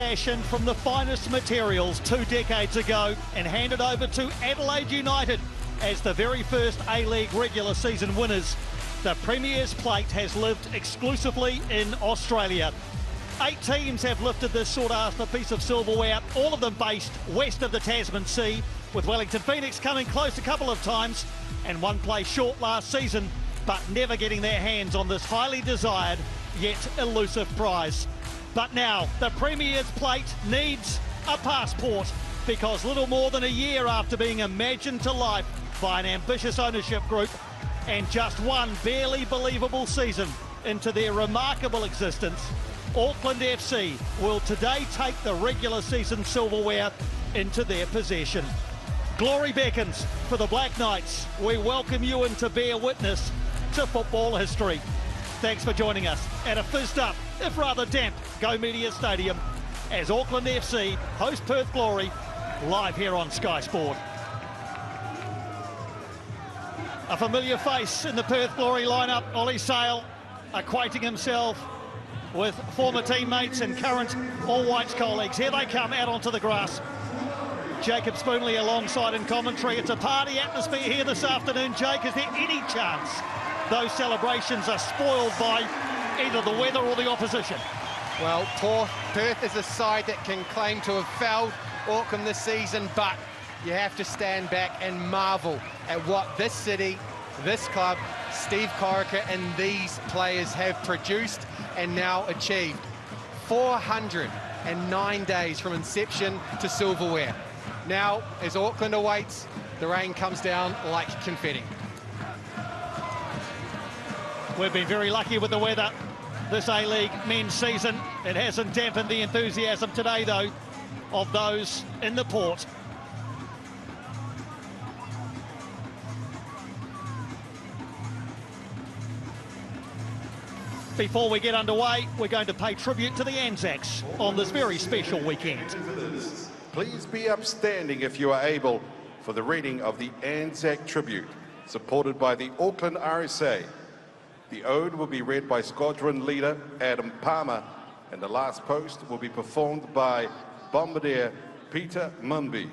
Fashioned from the finest materials 2 decades ago and handed over to Adelaide United as the very first A-League regular season winners. The Premier's Plate has lived exclusively in Australia. 8 teams have lifted this sought-after piece of silverware, all of them based west of the Tasman Sea, with Wellington Phoenix coming close a couple of times and one place short last season, but never getting their hands on this highly desired yet elusive prize. But now, the Premier's Plate needs a passport, because little more than a year after being imagined to life by an ambitious ownership group and just one barely believable season into their remarkable existence, Auckland FC will today take the regular season silverware into their possession. Glory beckons for the Black Knights. We welcome you in to bear witness to football history. Thanks for joining us at a fizzed up, if rather damp, Go Media Stadium as Auckland FC host Perth Glory, live here on Sky Sport. A familiar face in the Perth Glory lineup, Ollie Sale, acquainting himself with former teammates and current All Whites colleagues. Here they come out onto the grass. Jacob Spoonley alongside in commentary. It's a party atmosphere here this afternoon. Jake, is there any chance those celebrations are spoiled by either the weather or the opposition? Well, Perth is a side that can claim to have fouled Auckland this season, but you have to stand back and marvel at what this city, this club, Steve Corica and these players have produced and now achieved. 409 days from inception to silverware. Now, as Auckland awaits, the rain comes down like confetti. We've been very lucky with the weather this A-League men's season. It hasn't dampened the enthusiasm today, though, of those in the port. Before we get underway, we're going to pay tribute to the ANZACs on this very special weekend. Please be upstanding if you are able for the reading of the ANZAC tribute, supported by the Auckland RSA. The ode will be read by Squadron Leader Adam Palmer, and the last post will be performed by Bombardier Peter Mumby.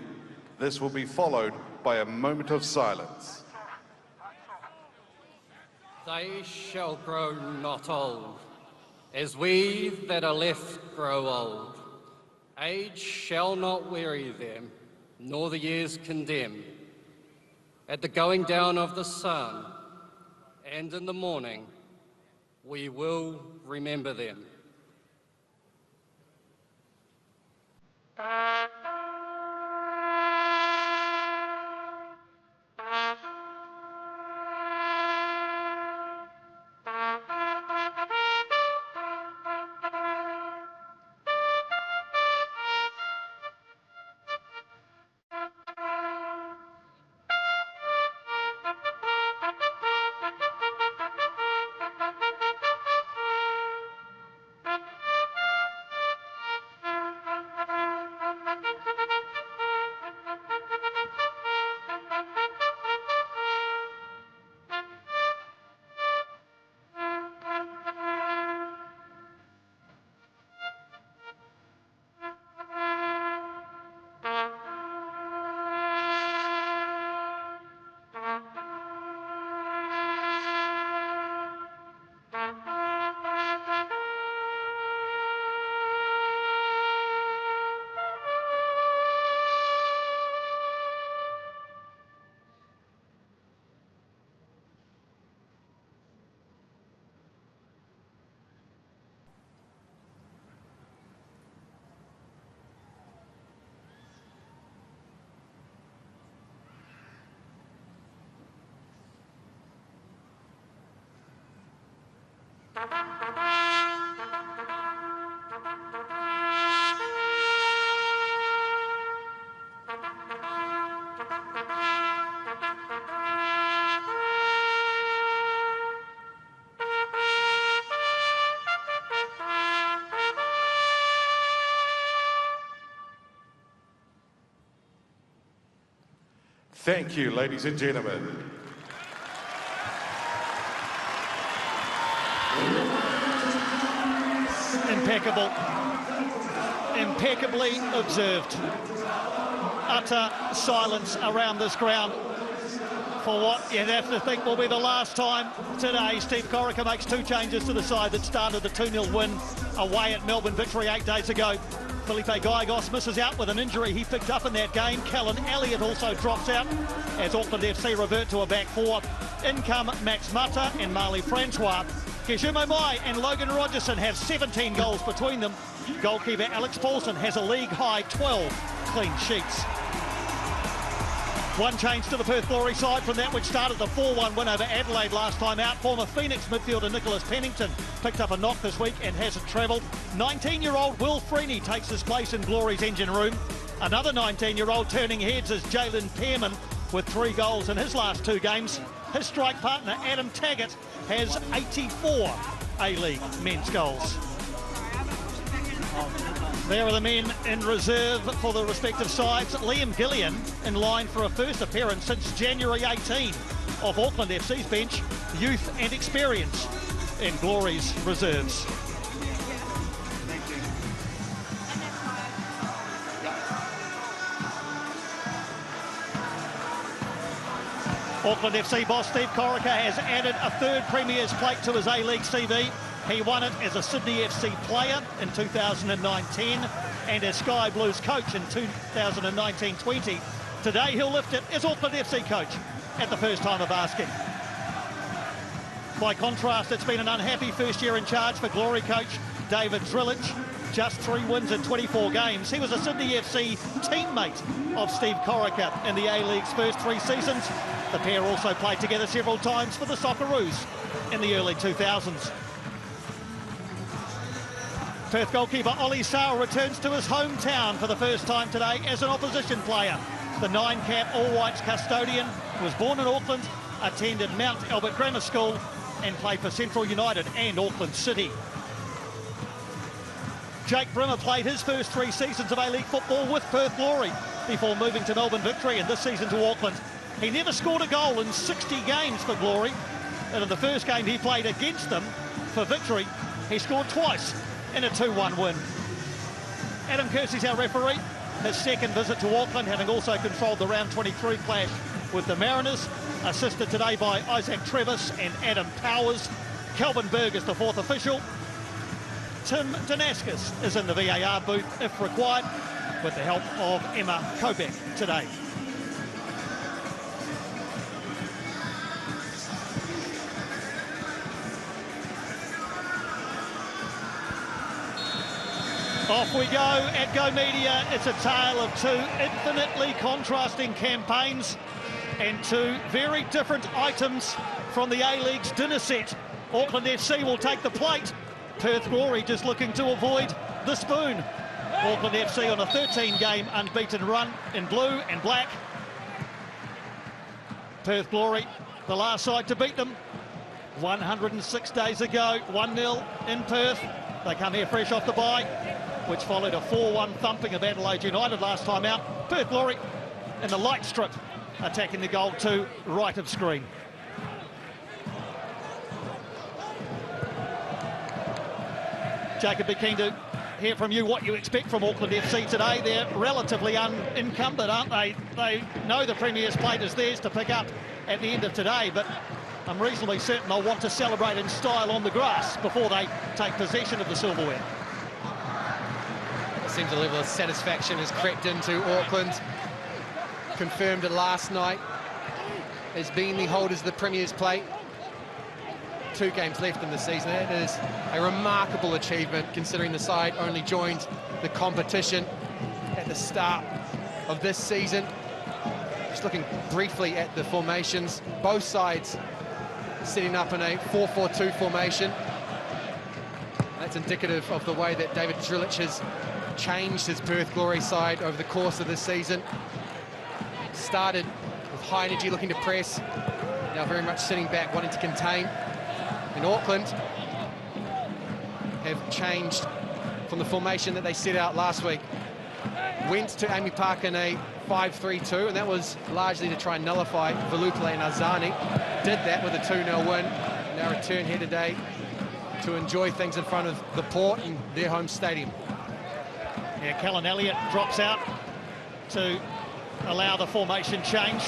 This will be followed by a moment of silence. They shall grow not old, as we that are left grow old. Age shall not weary them, nor the years condemn. At the going down of the sun, and in the morning, we will remember them. Thank you, ladies and gentlemen. Impeccable. impeccably observed. Utter silence around this ground for what you'd have to think will be the last time today. Steve Corica makes 2 changes to the side that started the 2-0 win away at Melbourne Victory 8 days ago. Felipe Gallegos misses out with an injury he picked up in that game. Callan Elliott also drops out as Auckland FC revert to a back 4. In come Max Mata and Marley Francois. Kejumo Mai and Logan Rogerson have 17 goals between them. Goalkeeper Alex Paulson has a league-high 12 clean sheets. 1 change to the Perth Glory side from that which started the 4-1 win over Adelaide last time out. Former Phoenix midfielder Nicholas Pennington picked up a knock this week and hasn't travelled. 19-year-old Will Freeney takes his place in Glory's engine room. Another 19-year-old turning heads is Jalen Pearman with 3 goals in his last 2 games. His strike partner Adam Taggart has 84 A-League men's goals. There are the men in reserve for the respective sides. Liam Gillian in line for a first appearance since January 18 of Auckland FC's bench. Youth and experience in Glory's reserves. Auckland FC boss Steve Corica has added a 3rd Premier's plate to his A-League CV. He won it as a Sydney FC player in 2009-10 and as Sky Blues coach in 2019-20. Today he'll lift it as Auckland FC coach at the first time of asking. By contrast, it's been an unhappy first year in charge for Glory coach David Drillich. Just 3 wins in 24 games. He was a Sydney FC teammate of Steve Corica in the A-League's first 3 seasons. The pair also played together several times for the Socceroos in the early 2000s. Perth goalkeeper Ollie Sale returns to his hometown for the first time today as an opposition player. The 9-cap All Whites custodian was born in Auckland, attended Mount Albert Grammar School and played for Central United and Auckland City. Jake Brimmer played his first 3 seasons of A-League football with Perth Glory before moving to Melbourne Victory and this season to Auckland. He never scored a goal in 60 games for Glory, and in the first game he played against them for Victory, he scored twice in a 2-1 win. Adam Kersey's our referee. His 2nd visit to Auckland, having also controlled the round 23 clash with the Mariners, assisted today by Isaac Trevis and Adam Powers. Kelvin Berg is the 4th official. Tim Danaskis is in the VAR booth if required, with the help of Emma Kobeck today. Off we go at Go Media. It's a tale of 2 infinitely contrasting campaigns and 2 very different items from the A-League's dinner set. Auckland FC will take the plate. Perth Glory just looking to avoid the spoon. Auckland FC on a 13-game unbeaten run in blue and black. Perth Glory, the last side to beat them 106 days ago, 1-0 in Perth. They come here fresh off the bye, which followed a 4-1 thumping of Adelaide United last time out. Perth Glory in the light strip, attacking the goal to right of screen. Jacob, be keen to hear from you what you expect from Auckland FC today. They're relatively unencumbered, aren't they? They know the Premier's plate is theirs to pick up at the end of today, but I'm reasonably certain they'll want to celebrate in style on the grass before they take possession of the silverware. It seems a level of satisfaction has crept into Auckland. Confirmed it last night as being the holders of the Premier's plate. 2 games left in the season. It is a remarkable achievement considering the side only joined the competition at the start of this season. Just looking briefly at the formations, both sides setting up in a 4-4-2 formation. That's indicative of the way that David Drillich has changed his Perth Glory side over the course of this season. Started with high energy, looking to press, now very much sitting back, wanting to contain. In Auckland have changed from the formation that they set out last week. Went to Amy Park in a 5-3-2, and that was largely to try and nullify Velupile and Arzani. Did that with a 2-0 win. Now return here today to enjoy things in front of the Port in their home stadium. Yeah, Callan Elliott drops out to allow the formation change.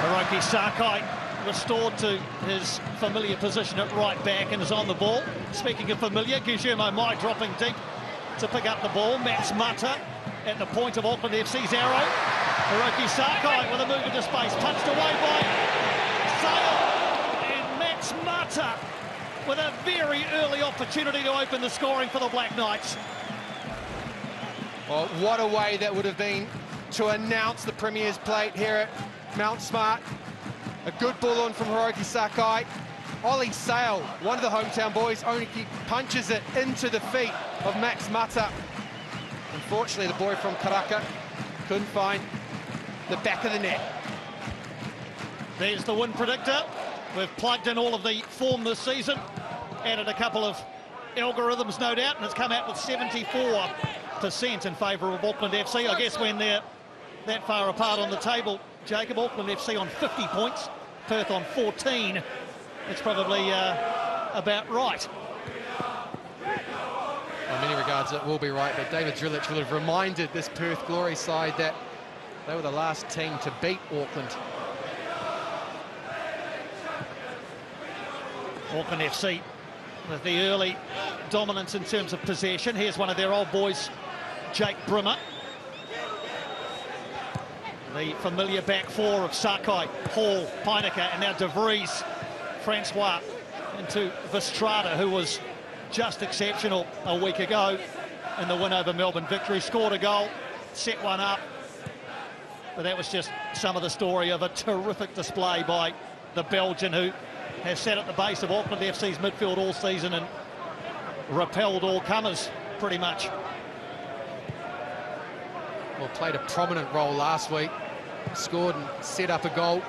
Hiroki Sakai restored to his familiar position at right back and is on the ball. Speaking of familiar, Guillermo Mai dropping deep to pick up the ball. Mats Mata at the point of Auckland FC's arrow. Hiroki Sakai with a move into space, punched away by Sale, and Mats Mata with a very early opportunity to open the scoring for the Black Knights. Well, what a way that would have been to announce the Premier's plate here at Mount Smart. A good ball on from Hiroki Sakai. Ollie Sale, one of the hometown boys, only punches it into the feet of Max Mata. Unfortunately, the boy from Karaka couldn't find the back of the net. There's the win predictor. We've plugged in all of the form this season, added a couple of algorithms, no doubt, and it's come out with 74% in favour of Auckland FC. I guess when they're that far apart on the table, Jacob, Auckland FC on 50 points, Perth on 14. It's probably about right. In many regards, it will be right, but David Drillich will have reminded this Perth Glory side that they were the last team to beat Auckland. Auckland FC with the early dominance in terms of possession. Here's one of their old boys, Jake Brimmer. The familiar back four of Sakai, Hall, Peinecker, and now De Vries, Francois, into Vistrada, who was just exceptional a week ago in the win over Melbourne Victory. Scored a goal, set one up, but that was just some of the story of a terrific display by the Belgian, who has sat at the base of Auckland FC's midfield all season and repelled all comers, pretty much. Well, played a prominent role last week, scored and set up a goal.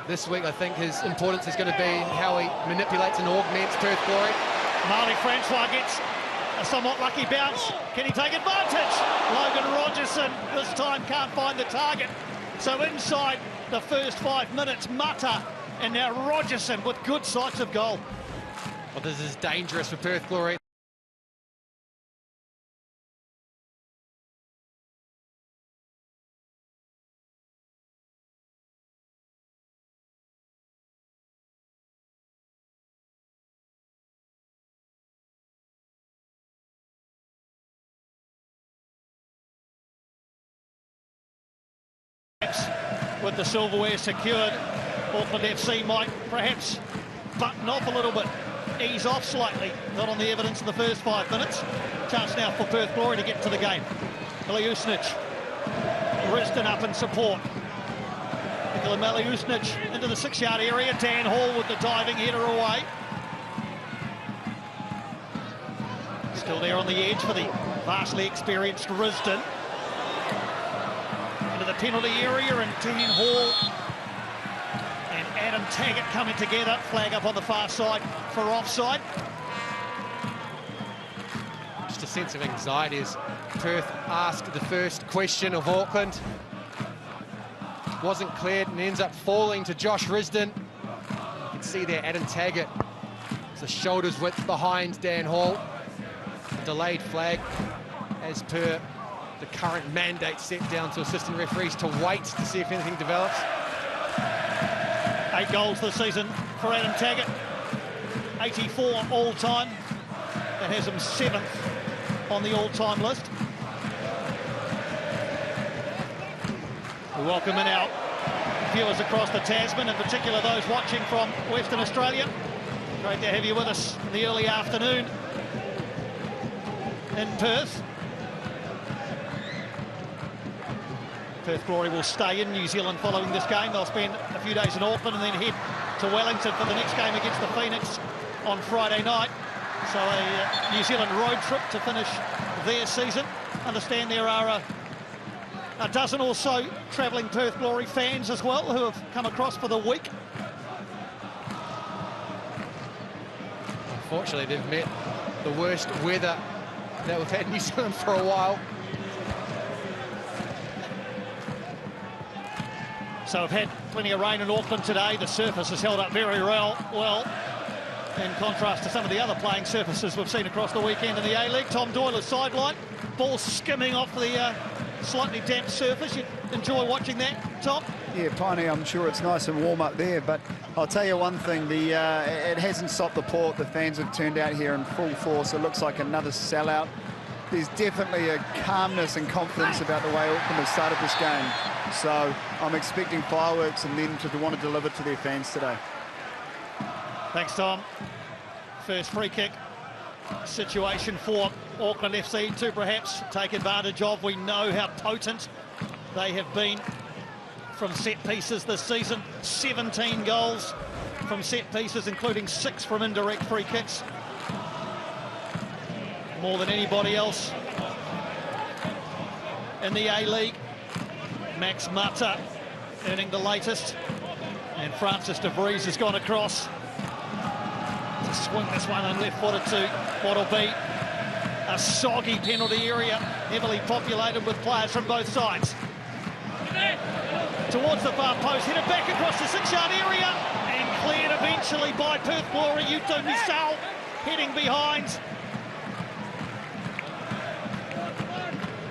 This week, I think his importance is going to be in how he manipulates and augments Perth Glory. Marley Francois gets a somewhat lucky bounce. Can he take advantage? Logan Rogerson this time can't find the target. So inside the first 5 minutes, Mata and now Rogerson with good sights of goal. Well, this is dangerous for Perth Glory. With the silverware secured, Auckland FC might perhaps button off a little bit, ease off slightly, not on the evidence in the first 5 minutes. Chance now for Perth Glory to get to the game. Miliusnic, Riston up in support. Nikola Miliusnic into the 6-yard area. Dan Hall with the diving header away. Still there on the edge for the vastly experienced Riston. Into the penalty area, and Dan Hall and Adam Taggart coming together. Flag up on the far side for offside. Just a sense of anxiety as Perth asked the first question of Auckland. Wasn't cleared and ends up falling to Josh Risdon. You can see there Adam Taggart, the shoulders width behind Dan Hall. A delayed flag as per the current mandate set down to assistant referees to wait to see if anything develops. 8 goals this season for Adam Taggart. 84 all-time. That has him 7th on the all-time list. We welcome in our viewers across the Tasman, in particular those watching from Western Australia. Great to have you with us in the early afternoon in Perth. Perth Glory will stay in New Zealand following this game. They'll spend a few days in Auckland and then head to Wellington for the next game against the Phoenix on Friday night. So a New Zealand road trip to finish their season. Understand there are a dozen or so travelling Perth Glory fans as well who have come across for the week. Unfortunately, they've met the worst weather that we've had in New Zealand for a while. So we've had plenty of rain in Auckland today. The surface has held up very well. in contrast to some of the other playing surfaces we've seen across the weekend in the A-League. Tom Doyle is sideline, ball skimming off the slightly damp surface. You enjoy watching that, Tom? Yeah, Piney, I'm sure it's nice and warm up there, but I'll tell you one thing, it hasn't stopped the port. The fans have turned out here in full force. It looks like another sellout. There's definitely a calmness and confidence about the way Auckland have started this game. So I'm expecting fireworks and them to want to deliver to their fans today. Thanks, Tom. First free kick situation for Auckland FC to perhaps take advantage of. We know how potent they have been from set pieces this season. 17 goals from set pieces, including 6 from indirect free kicks. More than anybody else in the A-League. Max Mata earning the latest. And Francis de Vries has gone across to swing this one on left-footed to what'll be a soggy penalty area, heavily populated with players from both sides. Towards the far post, headed back across the 6-yard area and cleared eventually by Perth Glory. Yuto Misao heading behind.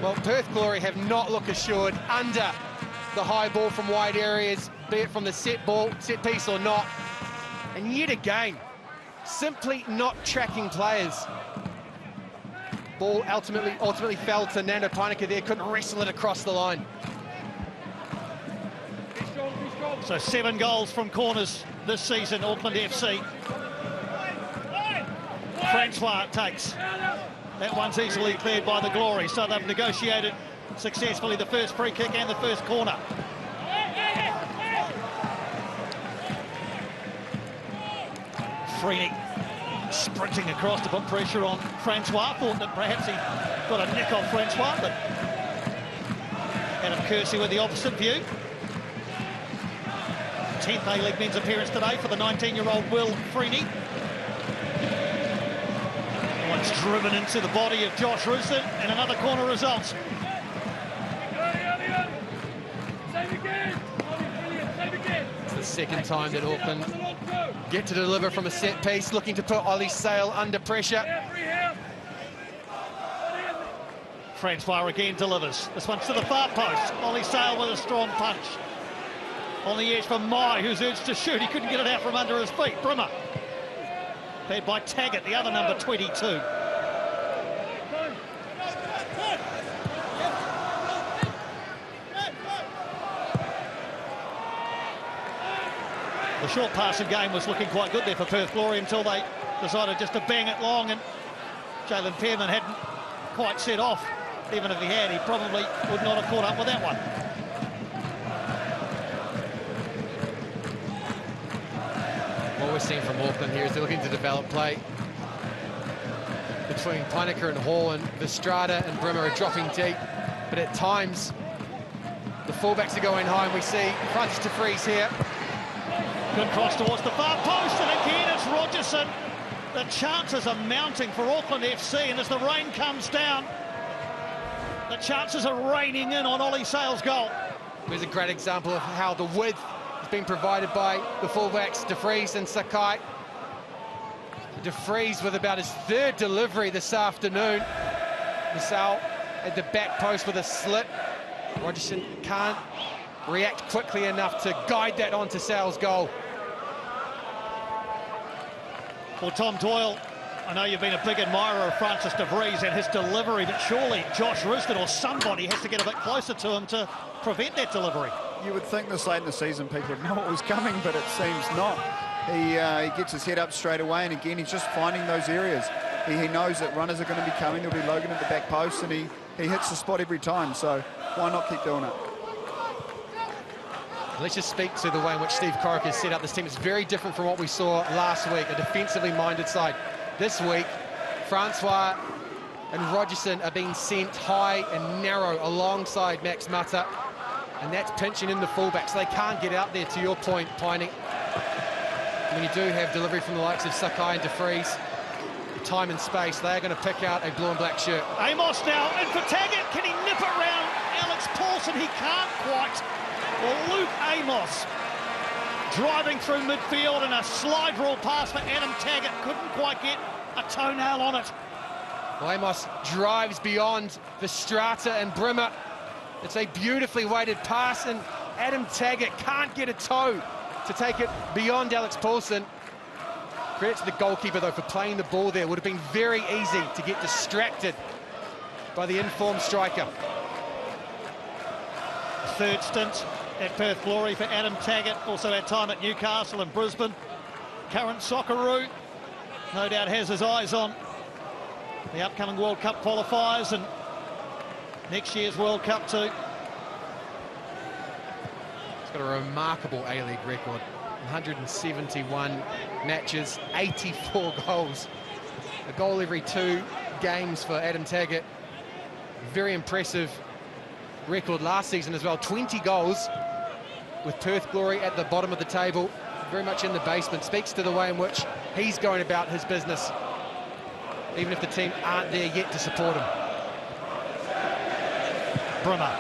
Well, Perth Glory have not looked assured under the high ball from wide areas, be it from the set piece or not. And yet again, simply not tracking players. Ball ultimately fell to Nando Painaka there, couldn't wrestle it across the line. So 7 goals from corners this season, Auckland FC. Francois takes. That one's easily cleared by the Glory, so they've negotiated successfully the first free kick and the first corner. Freeney sprinting across to put pressure on Francois. Thought that perhaps he got a nick off Francois, but Adam Kersey with the opposite view. 10th A-League men's appearance today for the 19-year-old Will Freeney. Once driven into the body of Josh Rooston, and another corner results. It's the second time that Auckland get to deliver from a set piece, looking to put Ollie Sale under pressure. Francois again delivers. This one's to the far post. Ollie Sale with a strong punch. On the edge for Mai, who's urged to shoot. He couldn't get it out from under his feet. Brimmer. Fed by Taggart, the other number 22. The short passing game was looking quite good there for Perth Glory until they decided just to bang it long, and Jalen Pearman hadn't quite set off. Even if he had, he probably would not have caught up with that one. What we're seeing from Auckland here is they're looking to develop play between Painaka and Hall, and Vestrada and Brimmer are dropping deep, but at times the fullbacks are going high, and we see Francis de Vries here. Good cross towards the far post, and again it's Rogerson. The chances are mounting for Auckland FC, and as the rain comes down, the chances are raining in on Ollie Sale's goal. There's a great example of how the width has been provided by the fullbacks, de Vries and Sakai. De Vries with about his 3rd delivery this afternoon. Misao at the back post with a slip. Rogerson can't react quickly enough to guide that onto Sale's goal. Well, Tom Doyle, I know you've been a big admirer of Francis de Vries and his delivery, but surely Josh Rooston or somebody has to get a bit closer to him to prevent that delivery. You would think this late in the season people would know what was coming, but it seems not. He gets his head up straight away, and again, he's just finding those areas. He knows that runners are going to be coming. There'll be Logan at the back post, and he hits the spot every time, so why not keep doing it? Let's just speak to the way in which Steve Corica has set up this team. It's very different from what we saw last week, a defensively minded side. This week, Francois and Rogerson are being sent high and narrow alongside Max Mata, and that's pinching in the fullbacks. They can't get out there, to your point, Piney. When you do have delivery from the likes of Sakai and de Vries, time and space, they are going to pick out a blue and black shirt. Amos now in for Taggart. Can he nip around Alex Paulson? He can't quite. Well, Luke Amos driving through midfield, and a slide rule pass for Adam Taggart. Couldn't quite get a toenail on it. Well, Amos drives beyond Verstrata and Brimmer. It's a beautifully weighted pass, and Adam Taggart can't get a toe to take it beyond Alex Paulson. Credit to the goalkeeper, though, for playing the ball there. Would have been very easy to get distracted by the informed striker. Third stint at Perth Glory for Adam Taggart. Also had time at Newcastle and Brisbane. Current Socceroo, no doubt has his eyes on the upcoming World Cup qualifiers and next year's World Cup too. He's got a remarkable A-League record. 171 matches, 84 goals. A goal every 2 games for Adam Taggart. Very impressive record last season as well. 20 goals with Perth Glory at the bottom of the table, very much in the basement. Speaks to the way in which he's going about his business, even if the team aren't there yet to support him. Brimmer.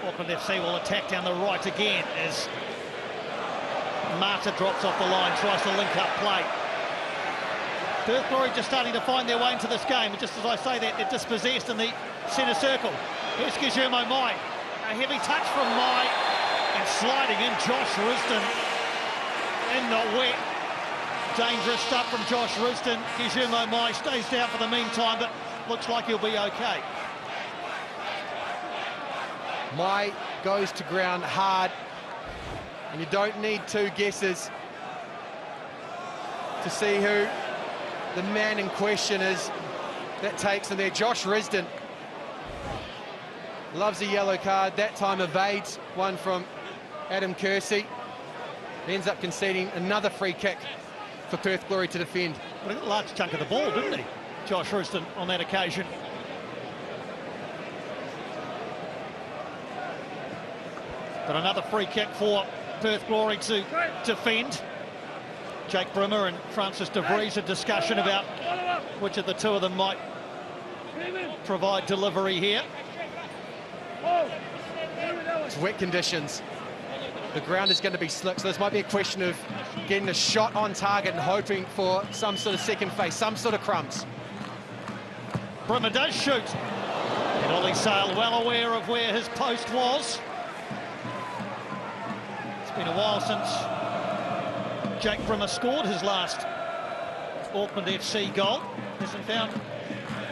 Auckland FC will attack down the right again as Marta drops off the line, tries to link up play. Perth Glory just starting to find their way into this game, and just as I say that, they're dispossessed in the centre circle. Here's Guillermo Mai. A heavy touch from Mai, and sliding in Josh Risdon in the wet. Dangerous stuff from Josh Risdon. Guillermo Mai stays down for the meantime, but looks like he'll be okay. Mai goes to ground hard, and you don't need 2 guesses to see who the man in question is that takes him there. Josh Risdon loves a yellow card, that time evades one from Adam Kersey. He ends up conceding another free kick for Perth Glory to defend. But he got a large chunk of the ball, didn't he, Josh Risdon, on that occasion? But another free kick for Perth Glory to defend. Jake Brimmer and Francis de Vries, a discussion about which of the two of them might provide delivery here. It's wet conditions. The ground is going to be slick, so this might be a question of getting a shot on target and hoping for some sort of second face, some sort of crumbs. Brimmer does shoot. And Ollie Sale well aware of where his post was. It's been a while since Jake Brimmer scored his last Auckland FC goal. Hasn't found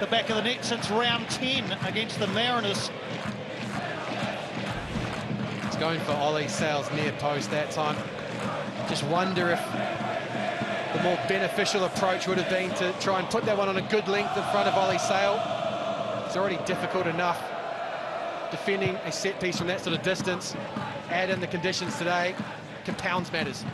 the back of the net since round 10 against the Mariners. It's going for Ollie Sale's near post that time. Just wonder if the more beneficial approach would have been to try and put that one on a good length in front of Ollie Sale. It's already difficult enough defending a set piece from that sort of distance. Add in the conditions today, compounds matters.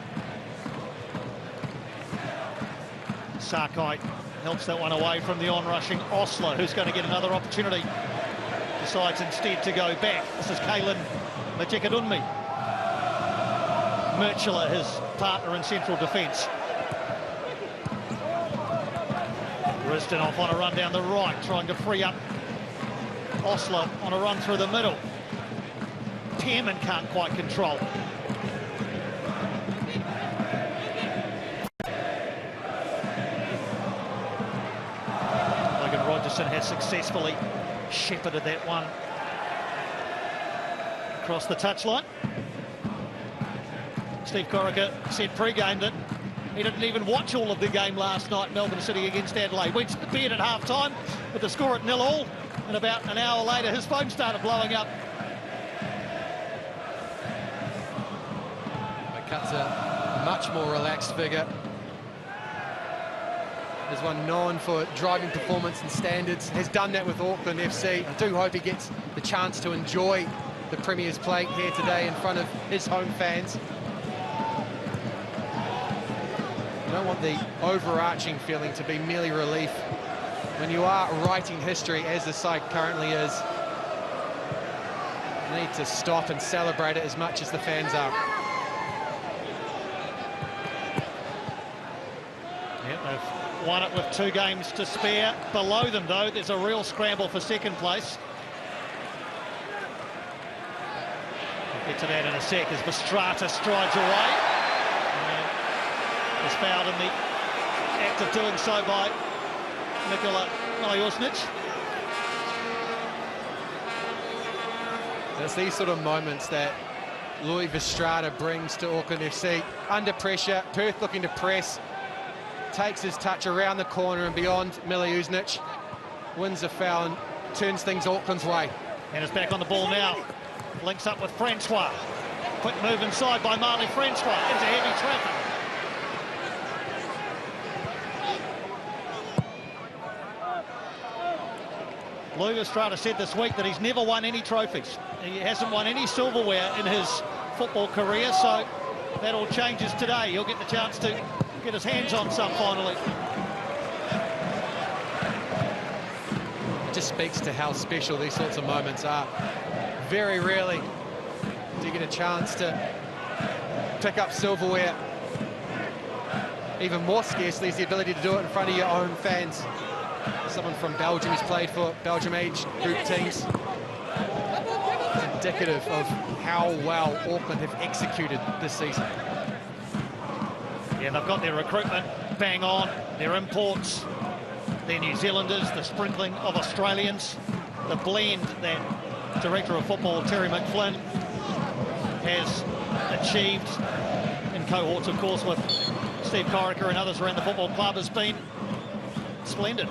Sakai helps that one away from the on-rushing Osler, who's going to get another opportunity. Decides instead to go back. This is Kaylin Majekadunmi. Murchula, his partner in central defence. Risdon off on a run down the right, trying to free up Osler on a run through the middle. Tierman can't quite control. Logan Rogerson has successfully shepherded that one across the touchline. Steve Corica said pre-game that he didn't even watch all of the game last night, Melbourne City against Adelaide. Went to bed at half-time with the score at 0-0, and about an hour later his phone started blowing up. McCut's a much more relaxed figure. There's one known for driving performance and standards. Has done that with Auckland FC. I do hope he gets the chance to enjoy the Premier's plate here today in front of his home fans. You don't want the overarching feeling to be merely relief when you are writing history, as the side currently is. You need to stop and celebrate it as much as the fans are. Yeah, they've won it with 2 games to spare. Below them, though, there's a real scramble for second place. Get to that in a sec as Vestrata strides away. And is fouled in the act of doing so by Nikola Miljusnic. It's these sort of moments that Louis Vestrata brings to Auckland FC. Under pressure, Perth looking to press, takes his touch around the corner and beyond Miljusnic, wins a foul and turns things Auckland's way. And is back on the ball now. Links up with Francois. Quick move inside by Marley Francois into heavy traffic. Louis Vestrata said this week that he's never won any trophies. He hasn't won any silverware in his football career, so that all changes today. He'll get the chance to get his hands on some finally. It just speaks to how special these sorts of moments are. Very rarely do you get a chance to pick up silverware. Even more scarcely is the ability to do it in front of your own fans. Someone from Belgium who's played for Belgium age group teams. It's indicative of how well Auckland have executed this season. Yeah, they've got their recruitment bang on, their imports, their New Zealanders, the sprinkling of Australians, the blend that Director of Football Terry McFlynn has achieved in cohorts, of course, with Steve Corica and others around the football club has been splendid.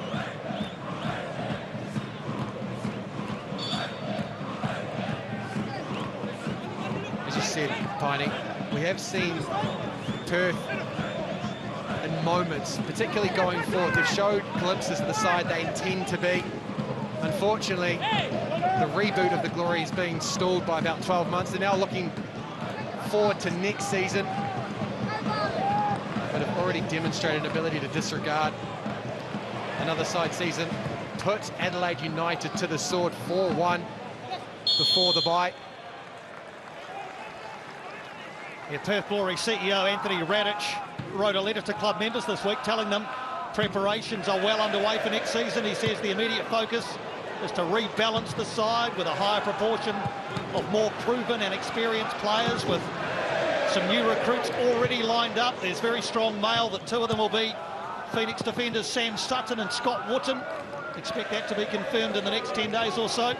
As you said, Piney, we have seen Perth in moments, particularly going forward. They've showed glimpses of the side they intend to be. Unfortunately, the reboot of the Glory is being stalled by about 12 months. They're now looking forward to next season, but have already demonstrated an ability to disregard another side season. Put Adelaide United to the sword 4-1 before the bye. Yeah, Perth Glory CEO Anthony Radic wrote a letter to club members this week telling them preparations are well underway for next season. He says the immediate focus is to rebalance the side with a higher proportion of more proven and experienced players, with some new recruits already lined up. There's very strong mail that two of them will be Phoenix defenders Sam Sutton and Scott Wootton. Expect that to be confirmed in the next 10 days or so.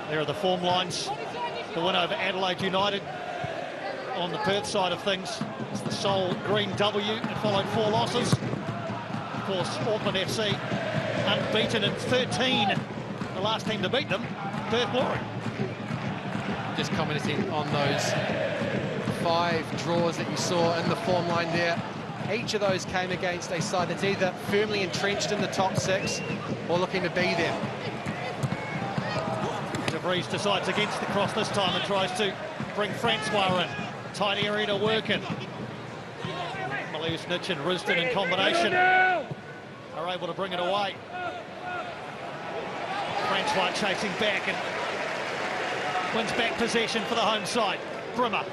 There are the form lines. The win over Adelaide United on the Perth side of things. It's the sole green W. It followed 4 losses. Of course, Auckland FC unbeaten in 13. The last team to beat them, Perth Glory. Just commenting on those 5 draws that you saw in the form line there. Each of those came against a side that's either firmly entrenched in the top 6 or looking to be there. DeVries decides against the cross this time and tries to bring Francois in. Tight area to work in. Miljusnic and Risdon in combination are able to bring it away. Francois chasing back and wins back possession for the home side. Brimmer.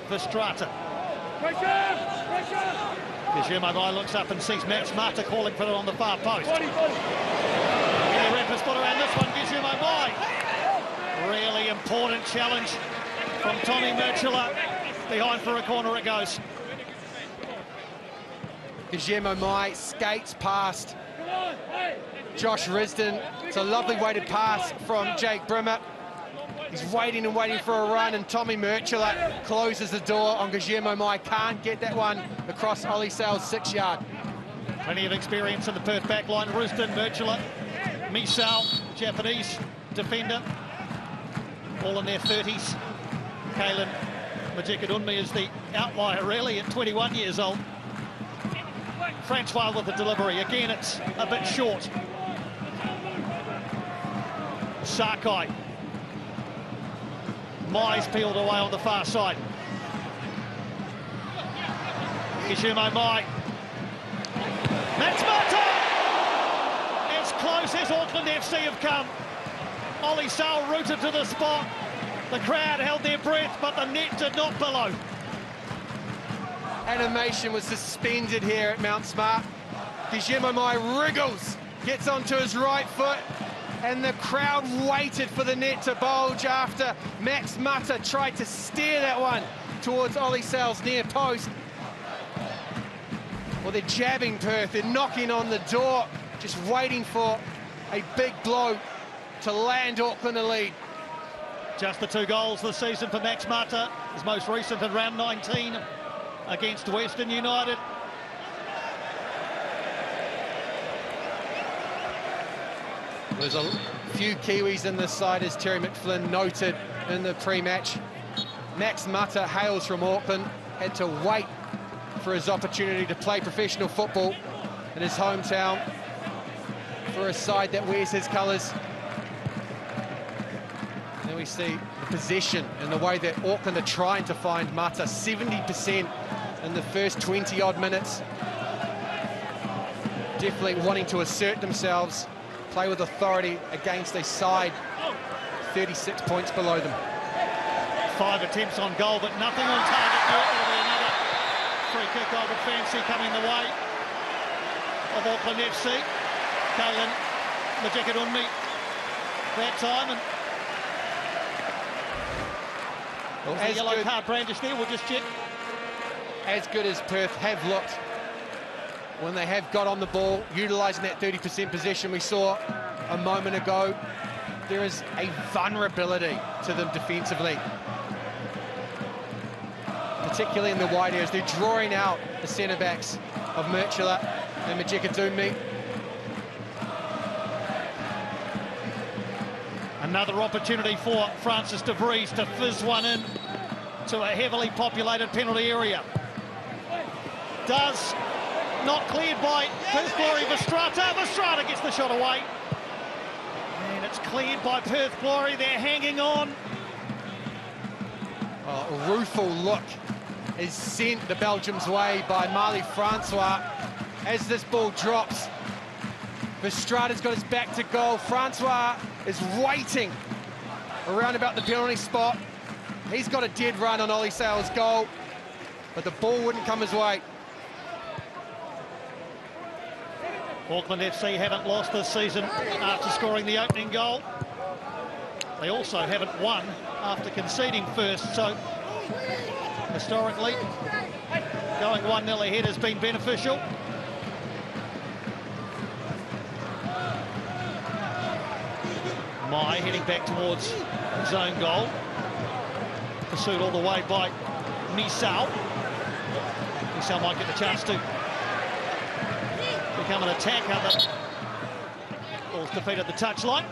Vestrata. Guillermo Mai looks up and sees Max Mata calling for it on the far post. Yeah, Rapper's put around this one, Guillermo Mai. Really important challenge from Tommy Murchula. Behind for a corner it goes. Guillermo Mai skates past Josh Risdon. It's a lovely weighted pass from Jake Brimmer. He's waiting and waiting for a run, and Tommy Murchula closes the door on Guillermo Mai. Can't get that one across Ollie Sale's 6-yard. Plenty of experience in the Perth backline. Risdon, Murchula, Misao, Japanese defender, all in their 30s. Kalen Majikadunmi is the outlier, really, at 21 years old. Francois with the delivery. Again, it's a bit short. Sakai. Mai's peeled away on the far side. Guillermo Mai. Max Mata! As close as Auckland FC have come. Ollie Sale rooted to the spot. The crowd held their breath, but the net did not billow. animation was suspended here at Mount Smart. Dijemomai wriggles, gets onto his right foot, and the crowd waited for the net to bulge after Max Mata tried to steer that one towards Ollie Sal's near post. Well, they're jabbing Perth, they're knocking on the door, just waiting for a big blow to land Auckland a lead. Just the 2 goals this season for Max Mata, his most recent in round 19 against Western United. There's a few Kiwis in this side, as Terry McFlynn noted in the pre-match. Max Mata hails from Auckland, had to wait for his opportunity to play professional football in his hometown for a side that wears his colours. And then we see the possession and the way that Auckland are trying to find Mata, 70% in the first 20-odd minutes. Definitely wanting to assert themselves, play with authority against a side 36 points below them. 5 attempts on goal, but nothing on target. It'll be another free kick I would fancy coming the way of Auckland FC. Kalen Majekadunmi that time, and well, the yellow card brandished there, we'll just check. As good as Perth have looked when they have got on the ball, utilising that 30% possession we saw a moment ago, there is a vulnerability to them defensively, particularly in the wide areas. They're drawing out the centre-backs of Murchula and Majekadunmi. Another opportunity for Francis de Vries to fizz one in to a heavily populated penalty area. Does not cleared by Perth Glory. Vestrata gets the shot away. And it's cleared by Perth Glory. They're hanging on. Oh, a rueful look is sent the Belgium's way by Marley Francois as this ball drops. Vestrata's got his back to goal. Francois is waiting around about the penalty spot. He's got a dead run on Ollie Sal's goal, but the ball wouldn't come his way. Auckland FC haven't lost this season after scoring the opening goal. They also haven't won after conceding first, so historically, going 1-0 ahead has been beneficial. Mai heading back towards his own goal. Pursued all the way by Nisau. Nisau might get the chance to become an attacker, but ball's defeated the touchline.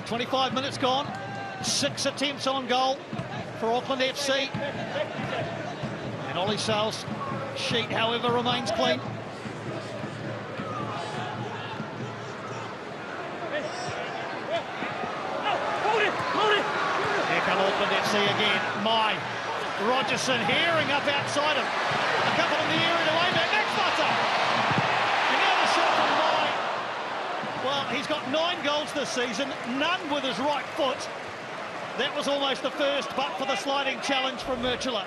25 minutes gone, 6 attempts on goal for Auckland FC. And Ollie Sal's sheet, however, remains clean. Here come Auckland FC again. Mai, Rogerson hearing up outside him. A couple in the area to aim at. Max Mata. Another shot from Mai. Well, he's got 9 goals this season, none with his right foot. That was almost the first, but for the sliding challenge from Murchula.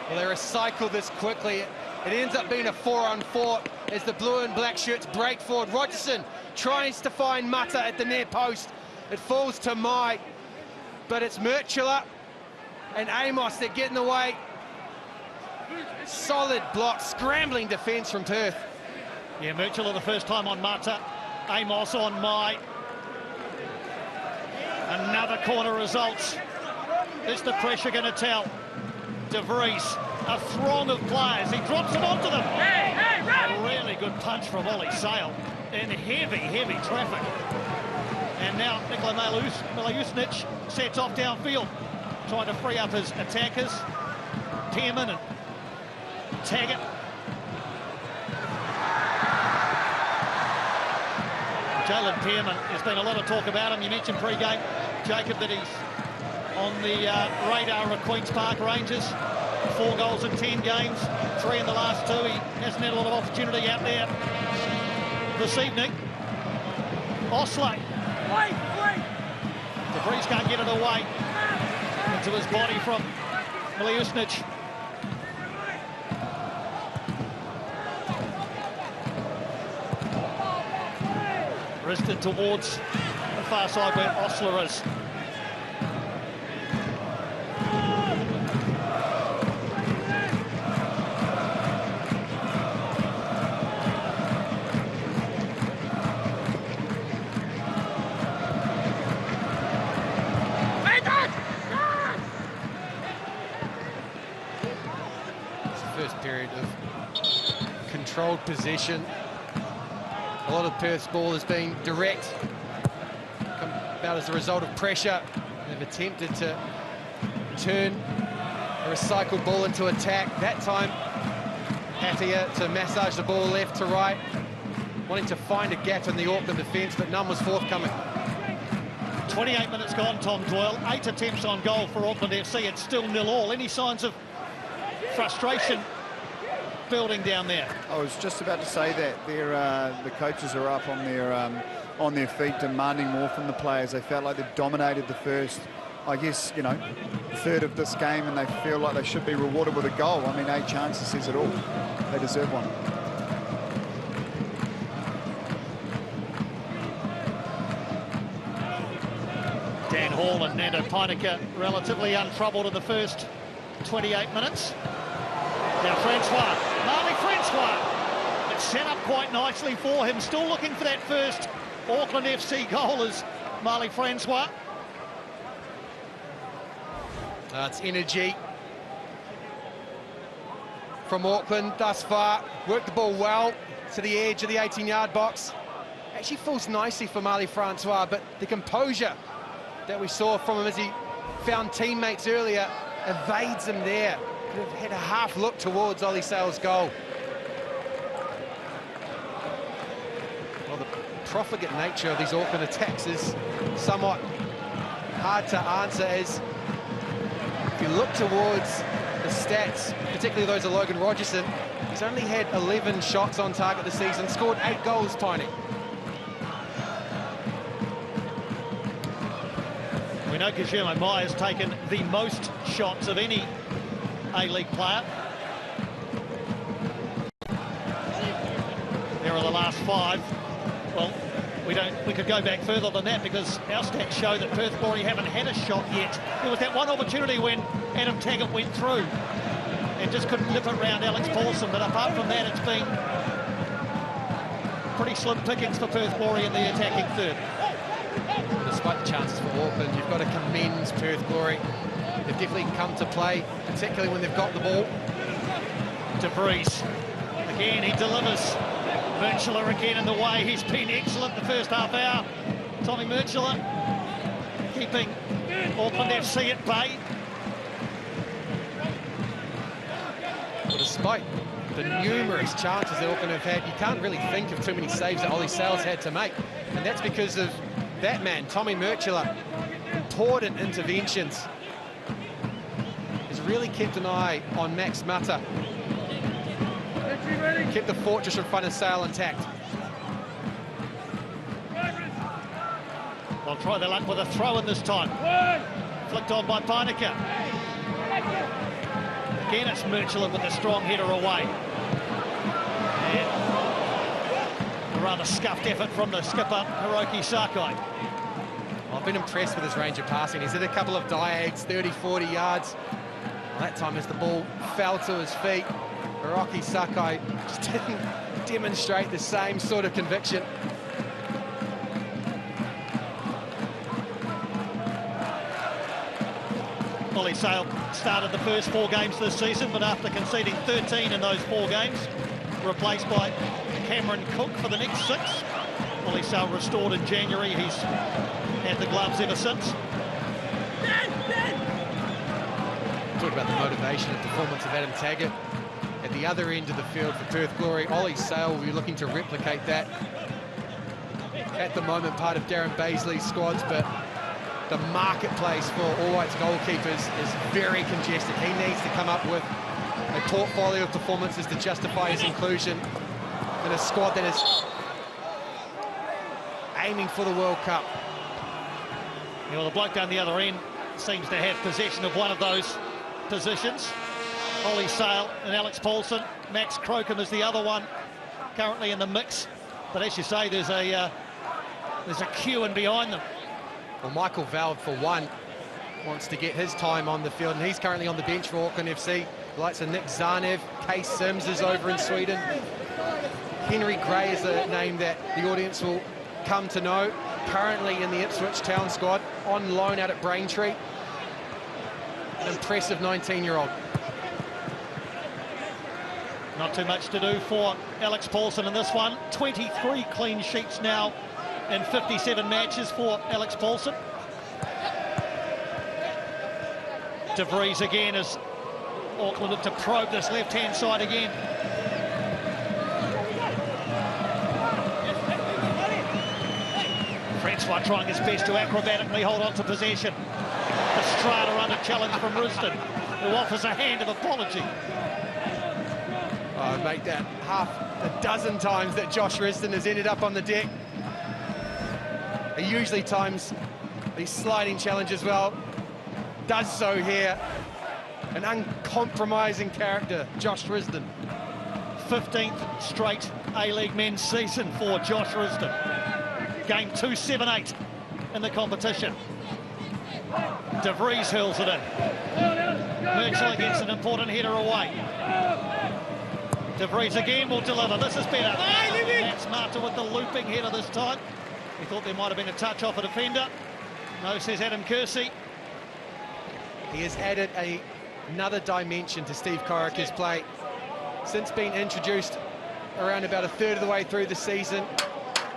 Well, they recycle this quickly. It ends up being a 4-on-4 as the blue and black shirts break forward. Rogerson tries to find Mata at the near post. It falls to Mai, but it's Murchula and Amos that get in the way. Solid block, scrambling defence from Perth. Yeah, Murchula the first time on Mata. Amos on Mai. Another corner results. Is the pressure going to tell? De Vries, a throng of players. He drops it onto them. A really good punch from Ollie Sale in heavy traffic. And now Nikola Milausnic sets off downfield, trying to free up his attackers. Pearman and Taggart. Jalen Pearman, there's been a lot of talk about him. You mentioned pre-game, Jacob, that he's on the radar of Queen's Park Rangers. 4 goals in 10 games, 3 in the last 2. He hasn't had a lot of opportunity out there this evening. Osley. De Vries can't get it away into his body from Milausnic. Riston towards the far side where Osler is. First period of controlled possession. A lot of Perth's ball has been direct, come about as a result of pressure. They've attempted to turn a recycled ball into attack. That time, happier to massage the ball left to right, wanting to find a gap in the Auckland defence, but none was forthcoming. 28 minutes gone, Tom Doyle. 8 attempts on goal for Auckland FC. It's still 0-0. Any signs of frustration building down there? I was just about to say that the coaches are up on their feet, demanding more from the players. They felt like they've dominated the first, I guess, you know, third of this game, and they feel like they should be rewarded with a goal. I mean, 8 chances says it all. They deserve one. Dan Hall and Nando Peinecker relatively untroubled in the first 28 minutes. Now Marley Francois, it's set up quite nicely for him. Still looking for that first Auckland FC goal is Marley Francois. It's energy from Auckland thus far. Worked the ball well to the edge of the 18-yard box. Actually falls nicely for Marley Francois, but the composure that we saw from him as he found teammates earlier evades him there. Could have had a half look towards Ollie Sale's goal. Well, the profligate nature of these Auckland attacks is somewhat hard to answer, as if you look towards the stats, particularly those of Logan Rogerson, he's only had 11 shots on target this season, scored 8 goals, Tiny. We know Guillermo Mai has taken the most shots of any A-League player. There are the last 5. Well, we could go back further than that, because our stats show that Perth Glory haven't had a shot yet. There was that one opportunity when Adam Taggart went through and just couldn't nip it round Alex Paulson, but apart from that, it's been pretty slim pickings for Perth Glory in the attacking third. Despite the chances for Auckland, you've got to commend Perth Glory. They've definitely come to play, particularly when they've got the ball. De Vries, again, he delivers. Murchler again in the way. He's been excellent the first half hour. Tommy Murchler keeping Auckland FC at bay. Well, despite the numerous chances that Auckland have had, you can't really think of too many saves that Ollie Sale's had to make. And that's because of that man, Tommy Murchler. Important interventions. He's really kept an eye on Max Mata. Kept the fortress in front of Sale intact. They'll try their luck with a throw-in this time. Flicked on by Peinecker. Again, it's Murchler with a strong header away. And a rather scuffed effort from the skipper, Hiroki Sakai. I've been impressed with his range of passing. He's hit a couple of diags, 30, 40 yards. That time as the ball fell to his feet, Hiroki Sakai just didn't demonstrate the same sort of conviction. Ollie Sale started the first 4 games this season, but after conceding 13 in those 4 games, replaced by Cameron Cook for the next 6. Ollie Sale restored in January. He's had the gloves ever since. Talk about the motivation and performance of Adam Taggart at the other end of the field for Perth Glory. Ollie Sale will be looking to replicate that. At the moment, part of Darren Baisley's squads, but the marketplace for All Whites goalkeepers is very congested. He needs to come up with a portfolio of performances to justify his inclusion in a squad that is aiming for the World Cup. Yeah, well, the bloke down the other end seems to have possession of one of those positions. Ollie Sale and Alex Paulson. Max Crocombe is the other one currently in the mix. But as you say, there's a There's a queue in behind them. Well, Michael Veld, for one, wants to get his time on the field, and he's currently on the bench for Auckland FC. The likes of Nick Zanev, Kay Sims is over in Sweden. Henry Gray is a name that the audience will come to know. Currently in the Ipswich Town squad, on loan out at Braintree. An impressive 19-year-old. Not too much to do for Alex Paulson in this one. 23 clean sheets now in 57 matches for Alex Paulson. De Vries again as Auckland look to probe this left-hand side again. Francois trying his best to acrobatically hold on to possession. Estrada under challenge from Risdon, who offers a hand of apology. Oh, make that half a dozen times that Josh Risdon has ended up on the deck. He usually times these sliding challenges well. Does so here. An uncompromising character, Josh Risdon. 15th straight A-League men's season for Josh Risdon. Game 278 in the competition. De Vries hurls it in. Merchant gets an important header away. De Vries again will deliver. This is better. That's Marta with the looping header this time. We thought there might have been a touch off a defender. No, says Adam Kersey. He has added another dimension to Steve Corica's play. Since being introduced around about a third of the way through the season,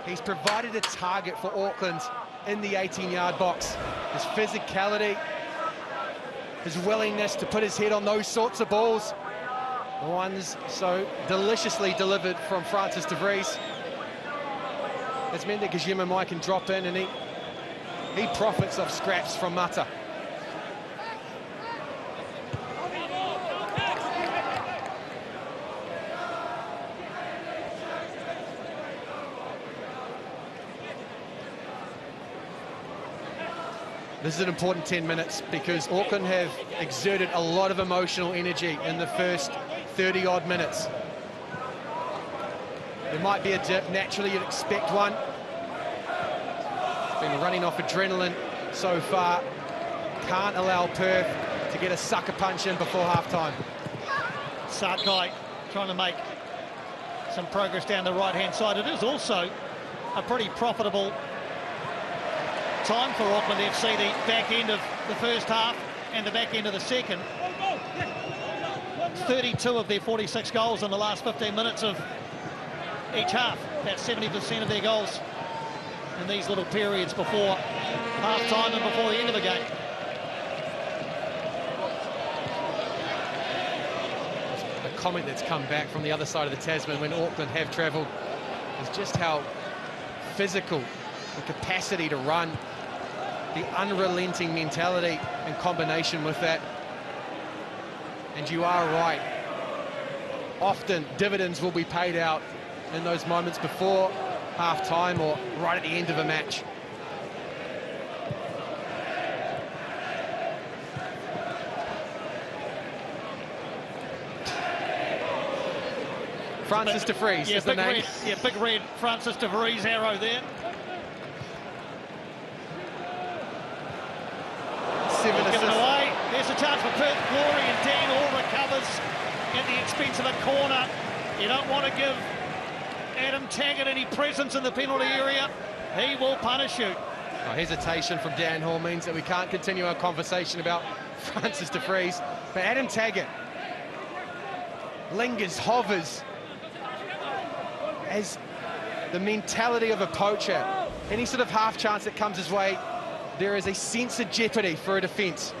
he's provided a target for Auckland in the 18-yard box. His physicality, his willingness to put his head on those sorts of balls, the ones so deliciously delivered from Francis de Vries, has meant that Kajima Mai can drop in, and he profits off scraps from Mata. This is an important 10 minutes because Auckland have exerted a lot of emotional energy in the first 30-odd minutes. There might be a dip, naturally you'd expect one. Been running off adrenaline so far. Can't allow Perth to get a sucker punch in before half-time. Sarkai trying to make some progress down the right-hand side. It is also a pretty profitable time for Auckland FC, the back end of the first half and the back end of the second. 32 of their 46 goals in the last 15 minutes of each half. That's 70% of their goals in these little periods before half-time and before the end of the game. A comment that's come back from the other side of the Tasman when Auckland have travelled is just how physical, the capacity to run, the unrelenting mentality in combination with that. And you are right. Often dividends will be paid out in those moments before half-time or right at the end of a match. Francis de Vries is the name. Big red Francis de Vries arrow there. 7 assists. Given away. There's a chance for Perth Glory, and Dan Orr recovers at the expense of a corner. You don't want to give Adam Taggart any presence in the penalty area. He will punish you. Hesitation from Dan Hall means that we can't continue our conversation about Francis de Vries. But Adam Taggart lingers, hovers, as the mentality of a poacher. Any sort of half chance that comes his way, there is a sense of jeopardy for a defence.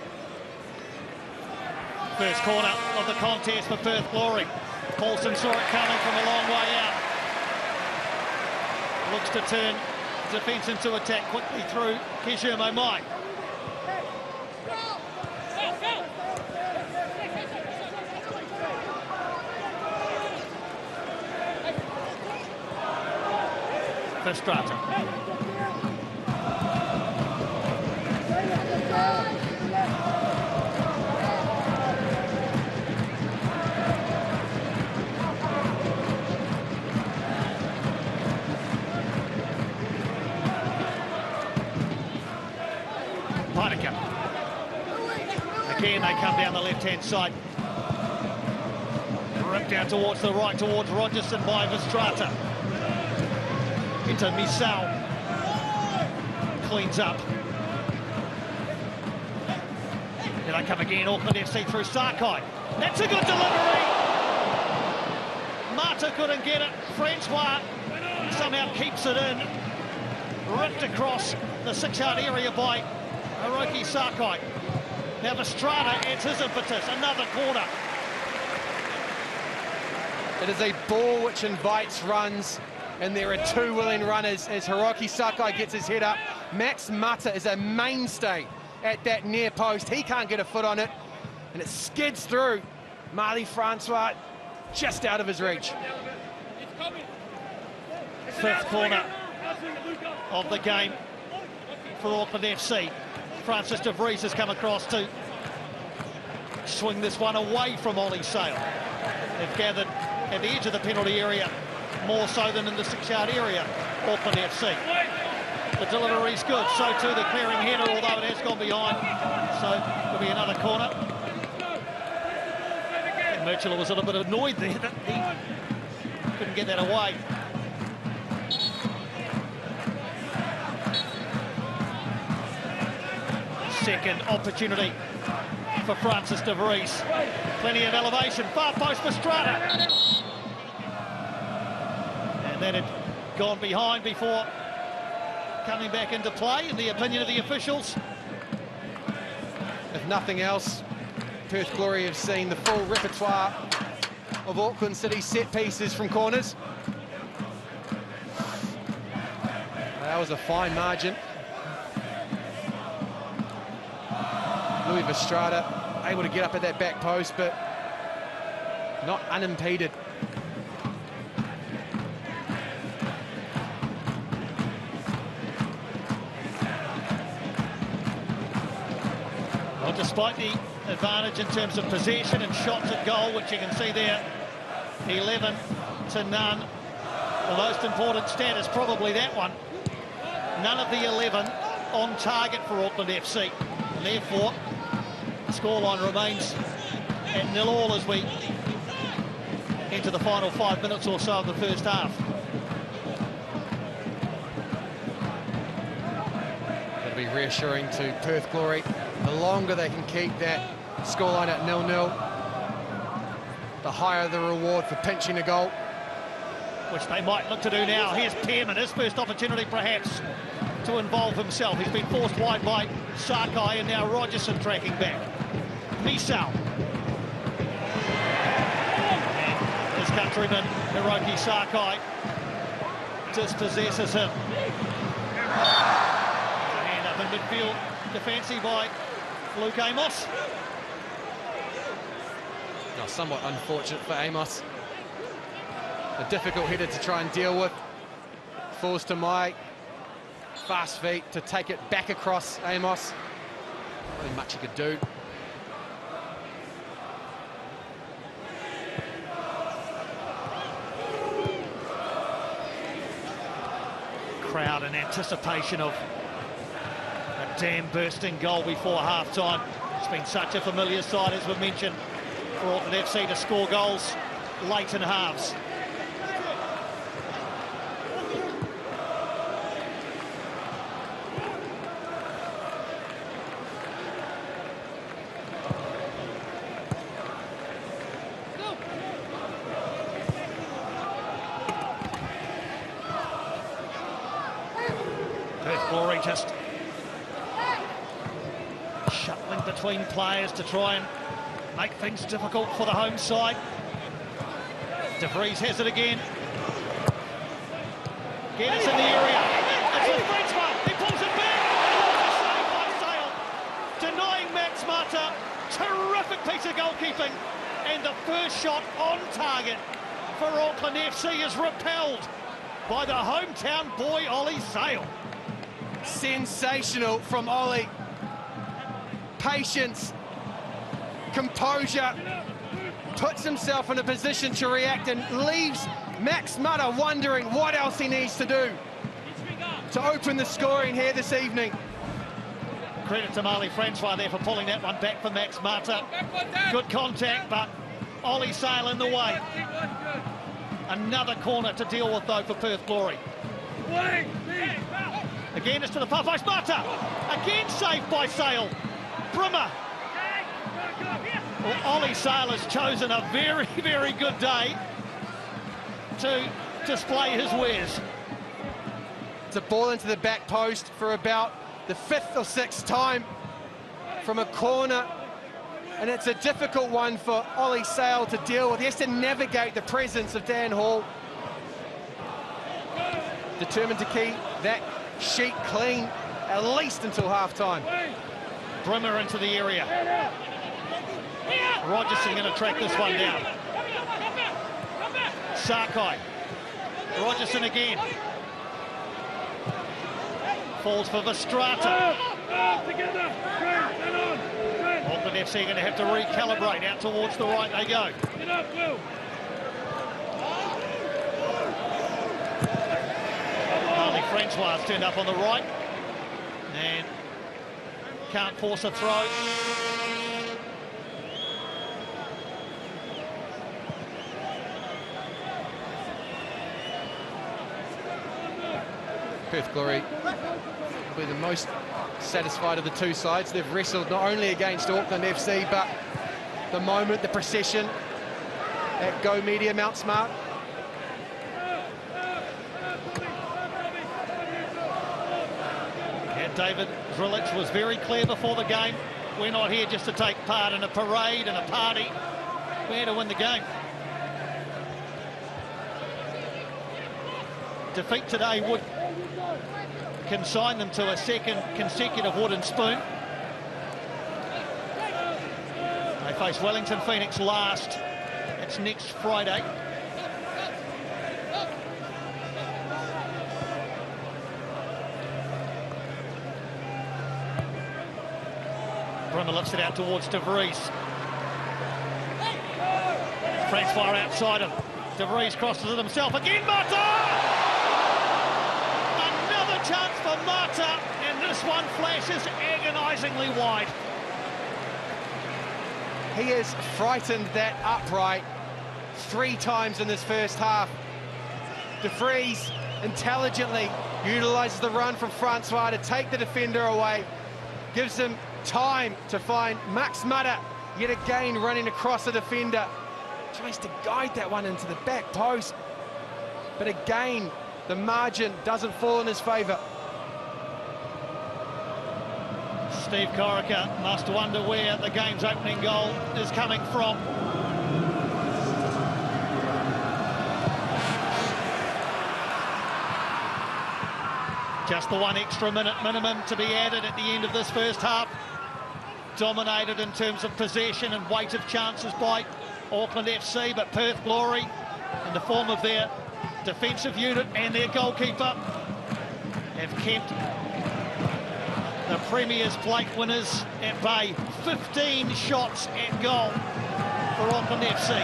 First corner of the contest for Perth Glory. Paulson saw it coming from a long way out. Looks to turn defence into attack quickly through Kishimo Mai. Verstraeten. Painaka. Again, they come down the left-hand side. Ripped down towards the right, towards Rogerson by Verstraete. Into Misau. Cleans up. Here they come again, Auckland FC through Sakai. That's a good delivery. Mata couldn't get it. Francois somehow keeps it in. Ripped across the 6-yard area by Hiroki Sakai. Now Verstraete adds his impetus, another corner. It is a ball which invites runs, and there are two willing runners as Hiroki Sakai gets his head up. Max Mata is a mainstay at that near post. He can't get a foot on it, and it skids through. Marley Francois just out of his reach. Fifth corner of the game for Auckland FC. Francis de Vries has come across to swing this one away from Ollie Sale. They've gathered at the edge of the penalty area more so than in the 6-yard area, Auckland FC. The delivery's good, so too the clearing header, although it has gone behind. So there'll be another corner. And Murchula was a little bit annoyed there that he couldn't get that away. Second opportunity for Francis de Vries. Plenty of elevation, far post for Strata. And that had gone behind before coming back into play, in the opinion of the officials. If nothing else, Perth Glory have seen the full repertoire of Auckland City set pieces from corners. That was a fine margin. Louis Verstraete able to get up at that back post, but not unimpeded. Well, despite the advantage in terms of possession and shots at goal, which you can see there, 11 to none. The most important stat is probably that one. None of the 11 on target for Auckland FC, and therefore the scoreline remains at 0-0 as we enter the final 5 minutes or so of the first half. It'll be reassuring to Perth Glory. The longer they can keep that scoreline at 0-0, the higher the reward for pinching a goal. Which they might look to do now. Here's Pearman, his first opportunity perhaps to involve himself. He's been forced wide by Sakai, and now Rogerson tracking back. Misau. And his countryman, Hiroki Sakai, dispossesses him. And up in midfield, defensive by Luke Amos. Oh, somewhat unfortunate for Amos. A difficult header to try and deal with. Falls to my fast feet to take it back across Amos. Not really much he could do. Crowd in anticipation of a dam-bursting goal before half-time. It's been such a familiar side, as we mentioned, for Auckland FC to score goals late in halves. Perth Glory just shuttling between players to try and make things difficult for the home side. De Vries has it again. Again, it's in the area. It's a Frenchman. He pulls it back. Saved by Sale. Denying Max Mata. Terrific piece of goalkeeping. And the first shot on target for Auckland FC is repelled by the hometown boy, Ollie Sale. Sensational from Ollie. Patience, composure, puts himself in a position to react and leaves Max Mata wondering what else he needs to do to open the scoring here this evening. Credit to Marley Francois there for pulling that one back for Max Mata. Good contact, but Ollie Sale in the way. Another corner to deal with, though, for Perth Glory. Again, it's to the far post. Mata! Again saved by Sale. Brimmer. Well, Ollie Sale has chosen a very, very good day to display his wares. It's a ball into the back post for about the 5th or 6th time from a corner, and it's a difficult one for Ollie Sale to deal with. He has to navigate the presence of Dan Hall. Determined to keep that sheet clean at least until half-time. Brimmer into the area. Rogerson going to track this one down. Sakai. Rogerson again. Falls for Vestrata. Auckland FC going to have to recalibrate. Out towards the right they go. Marley Francois turned up on the right and can't force a throw. Perth Glory will be the most satisfied of the two sides. They've wrestled not only against Auckland FC, but the moment, the precision at Go Media Mount Smart. And David Zrilic was very clear before the game. We're not here just to take part in a parade and a party. We're here to win the game. Defeat today would consign them to a second consecutive wooden spoon. They face Wellington Phoenix last. It's next Friday. Brimmer lifts it out towards De Vries. Francois outside him. De Vries crosses it himself again. Mata! Chance for Mata, and this one flashes agonisingly wide. He has frightened that upright 3 times in this first half. De Vries intelligently utilises the run from Francois to take the defender away, gives him time to find Max Mata, yet again running across the defender. Tries to guide that one into the back post, but again, the margin doesn't fall in his favour. Steve Corica must wonder where the game's opening goal is coming from. Just the 1 extra minute minimum to be added at the end of this first half. Dominated in terms of possession and weight of chances by Auckland FC, but Perth Glory, in the form of their defensive unit and their goalkeeper, have kept the Premier's Plate winners at bay. 15 shots at goal for Auckland FC.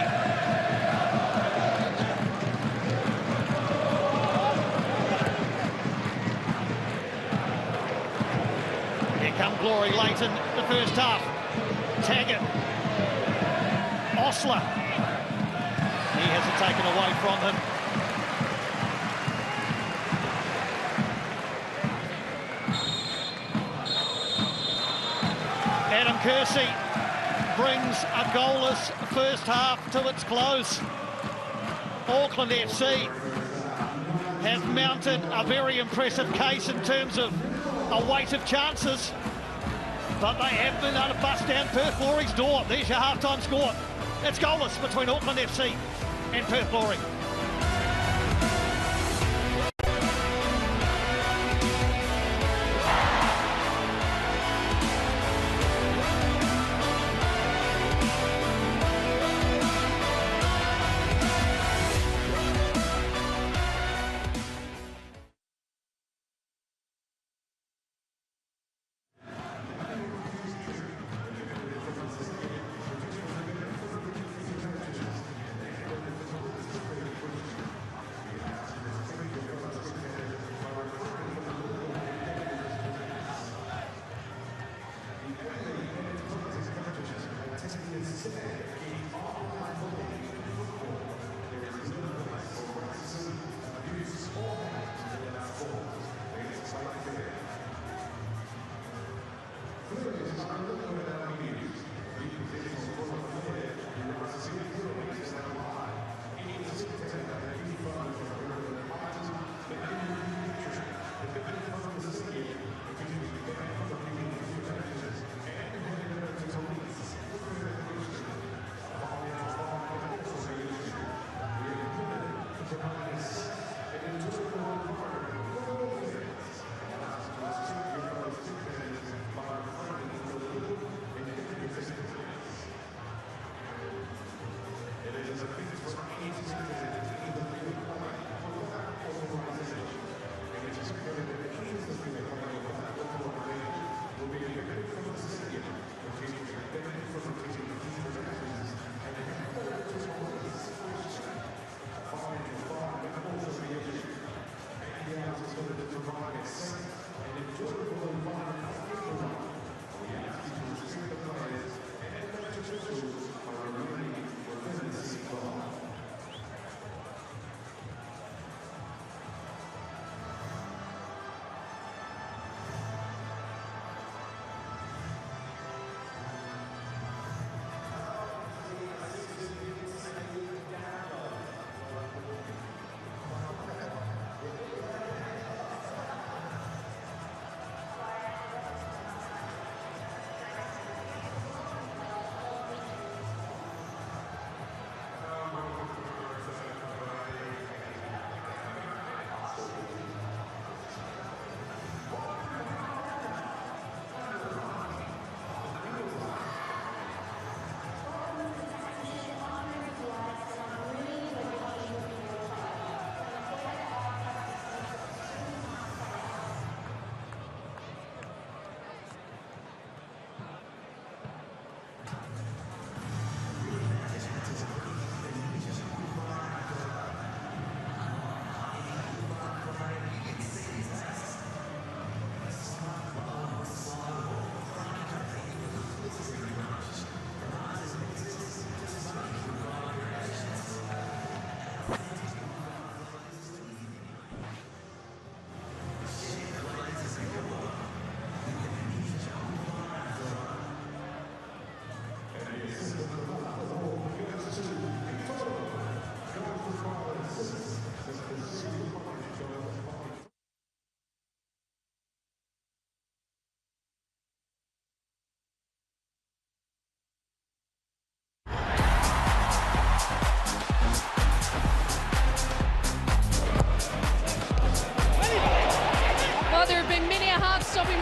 Here come Glory late in the first half. Taggart. Osler. He has it taken away from him. Adam Kersey brings a goalless first half to its close. Auckland FC have mounted a very impressive case in terms of a weight of chances, but they have been able to bust down Perth Glory's door. There's your half-time score. It's goalless between Auckland FC and Perth Glory.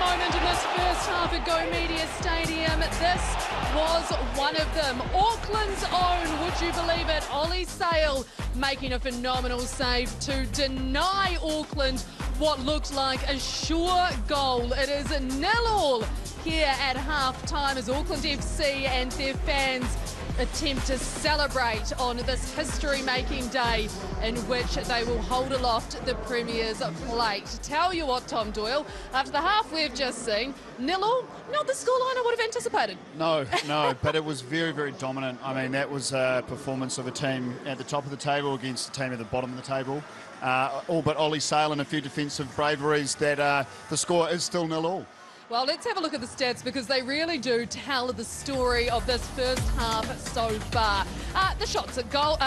moment in this first half at Go Media Stadium. This was one of them. Auckland's own, would you believe it, Ollie Sale making a phenomenal save to deny Auckland what looked like a sure goal. It is 0-0 here at half-time as Auckland FC and their fans attempt to celebrate on this history-making day in which they will hold aloft the Premier's plate. Tell you what, Tom Doyle, after the half we've just seen, 0-0, not the scoreline I would have anticipated. No, but it was very, very dominant. I mean, that was a performance of a team at the top of the table against a team at the bottom of the table. All but Ollie Sale and a few defensive braveries that the score is still 0-0. Well, let's have a look at the stats because they really do tell the story of this first half so far. The shots at goal,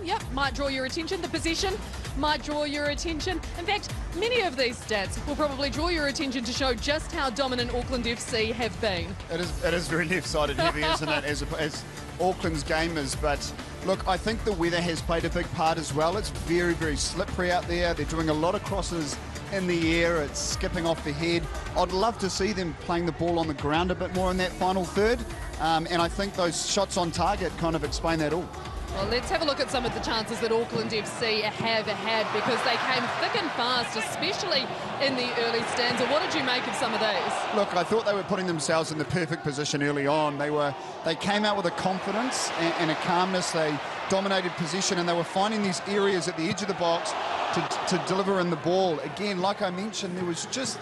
yep, might draw your attention. The possession might draw your attention. In fact, many of these stats will probably draw your attention to show just how dominant Auckland FC have been. It is very left-sided heavy, isn't it, as Auckland's game is, but look, I think the weather has played a big part as well. It's very, very slippery out there. They're doing a lot of crosses in the air. It's skipping off the head. I'd love to see them playing the ball on the ground a bit more in that final third. And I think those shots on target kind of explain that all. Well, let's have a look at some of the chances that Auckland FC have had because they came thick and fast, especially in the early stanza. What did you make of some of these? Look, I thought they were putting themselves in the perfect position early on. They came out with a confidence and a calmness. They dominated position and they were finding these areas at the edge of the box to deliver in the ball. Again, like I mentioned, there was just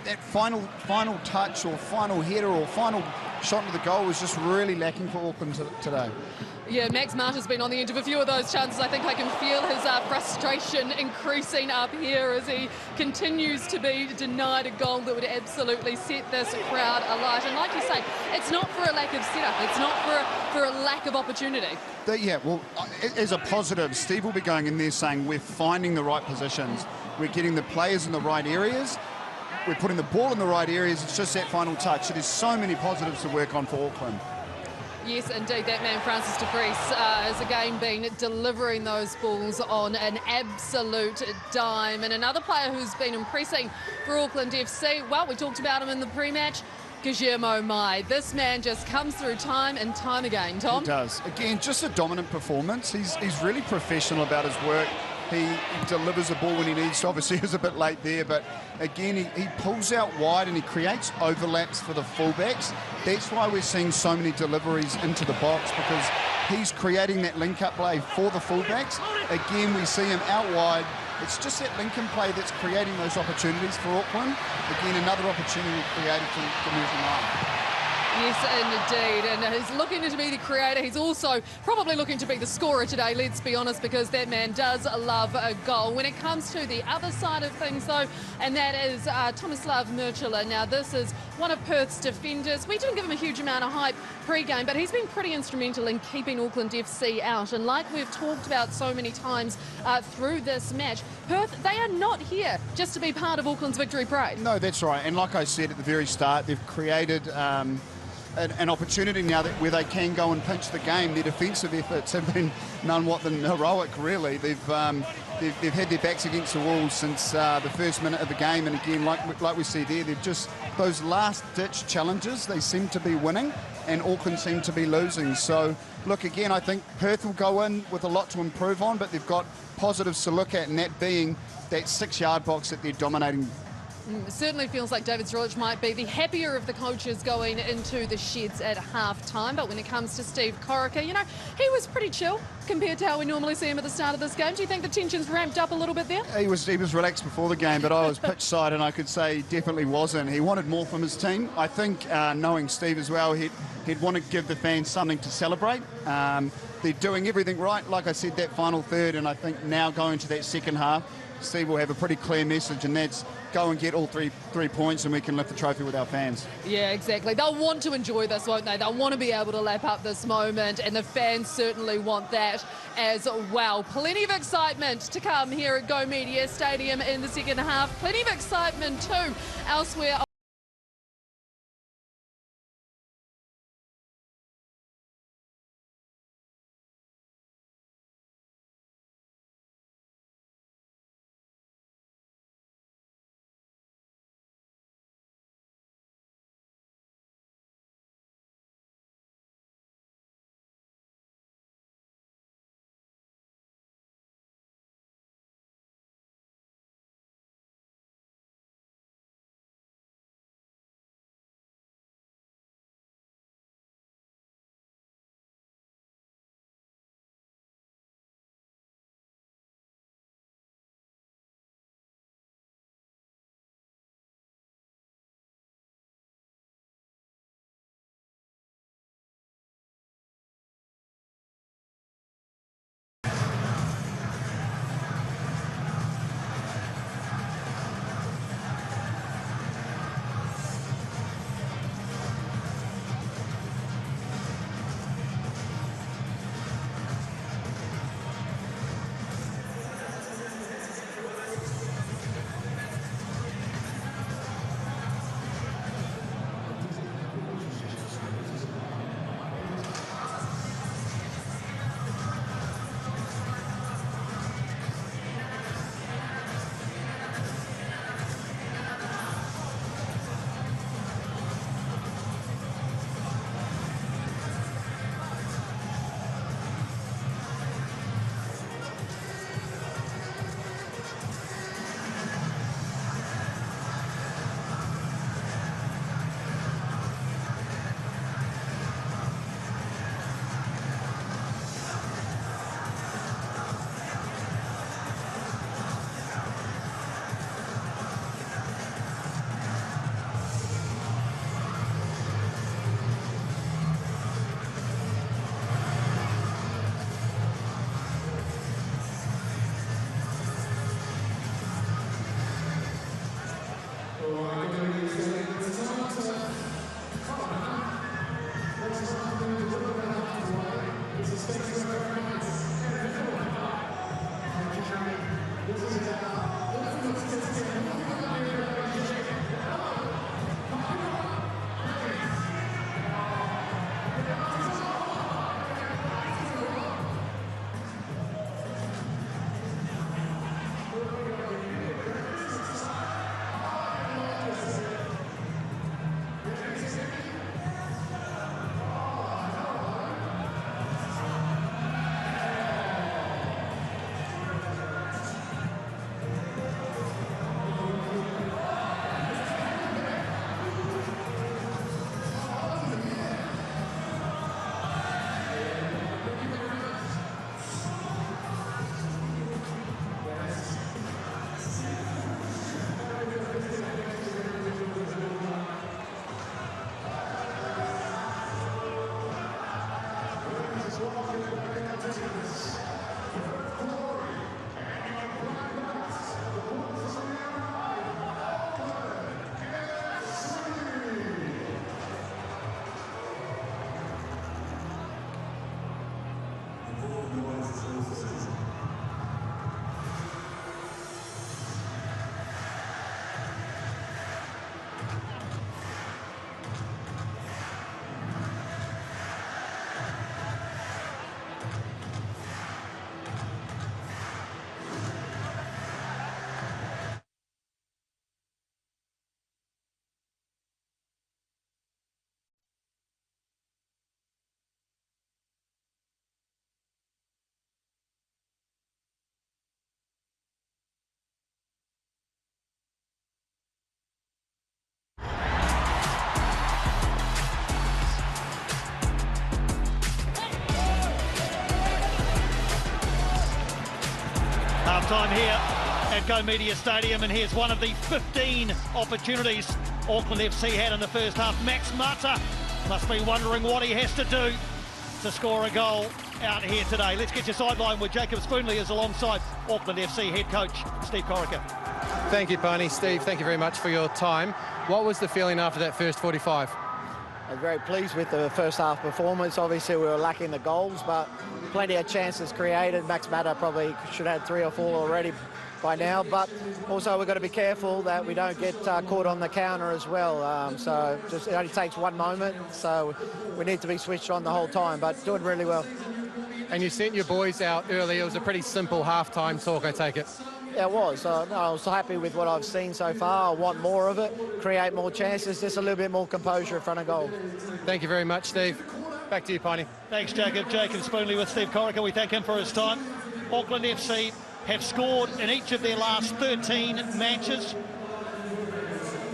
that final touch or final header or final shot into the goal was just really lacking for Auckland today. Yeah, Max Martin's been on the end of a few of those chances. I think I can feel his frustration increasing up here as he continues to be denied a goal that would absolutely set this crowd alight. And like you say, it's not for a lack of setup. It's not for a lack of opportunity. Yeah, well, as a positive, Steve will be going in there saying we're finding the right positions. We're getting the players in the right areas. We're putting the ball in the right areas. It's just that final touch. There's so many positives to work on for Auckland. Yes, indeed, that man, Francis de Vries, has again been delivering those balls on an absolute dime. And another player who's been impressing for Auckland FC, well, we talked about him in the pre-match, Guillermo Mai. This man just comes through time and time again, Tom. He does. Again, just a dominant performance. He's really professional about his work. He delivers the ball when he needs to. Obviously, he was a bit late there, but again, he pulls out wide and he creates overlaps for the fullbacks. That's why we're seeing so many deliveries into the box, because he's creating that link-up play for the fullbacks. Again, we see him out wide. It's just that link-in play that's creating those opportunities for Auckland. Again, another opportunity created from conversion line. Yes, indeed, and he's looking to be the creator. He's also probably looking to be the scorer today, let's be honest, because that man does love a goal. When it comes to the other side of things, though, and that is Tomislav Murchula. Now, this is one of Perth's defenders. We didn't give him a huge amount of hype pre-game, but he's been pretty instrumental in keeping Auckland FC out. And like we've talked about so many times through this match, Perth, they are not here just to be part of Auckland's victory parade. No, that's right. And like I said at the very start, they've created an opportunity now where they can go and pinch the game. Their defensive efforts have been none what than heroic, really. They've had their backs against the wall since the first minute of the game, and again, like we see there, they've just, those last-ditch challenges, they seem to be winning, and Auckland seem to be losing. So, look, again, I think Perth will go in with a lot to improve on, but they've got positives to look at, and that being that 6-yard box that they're dominating. It certainly feels like David Zrolich might be the happier of the coaches going into the sheds at half-time. But when it comes to Steve Corica, you know, he was pretty chill compared to how we normally see him at the start of this game. Do you think the tensions ramped up a little bit there? He was relaxed before the game, but I was pitch side and I could say he definitely wasn't. He wanted more from his team. I think knowing Steve as well, he'd want to give the fans something to celebrate. They're doing everything right, like I said, that final third, and I think now going to that second half, Steve will have a pretty clear message, and that's go and get all three points and we can lift the trophy with our fans. Yeah, exactly. They'll want to enjoy this, won't they? They'll want to be able to lap up this moment, and the fans certainly want that as well. Plenty of excitement to come here at Go Media Stadium in the second half. Plenty of excitement too elsewhere. half-time here at Go Media Stadium, and here's one of the 15 opportunities Auckland FC had in the first half. Max Mata must be wondering what he has to do to score a goal out here today. Let's get your sideline where Jacob Spoonley is alongside Auckland FC head coach Steve Corica. Thank you, Barney. Steve, thank you very much for your time. What was the feeling after that first 45? I'm very pleased with the first half performance. Obviously, we were lacking the goals, but plenty of chances created. Max Mata probably should have had 3 or 4 already by now, but also we've got to be careful that we don't get caught on the counter as well. So just, it only takes one moment, so we need to be switched on the whole time, but doing really well. And you sent your boys out early. It was a pretty simple half-time talk, I take it. Yeah, it was. No, I was happy with what I've seen so far. I want more of it, create more chances, just a little bit more composure in front of goal. Thank you very much, Steve. Back to you, Piney. Thanks, Jacob. Jacob Spoonley with Steve Corica. We thank him for his time. Auckland FC have scored in each of their last 13 matches.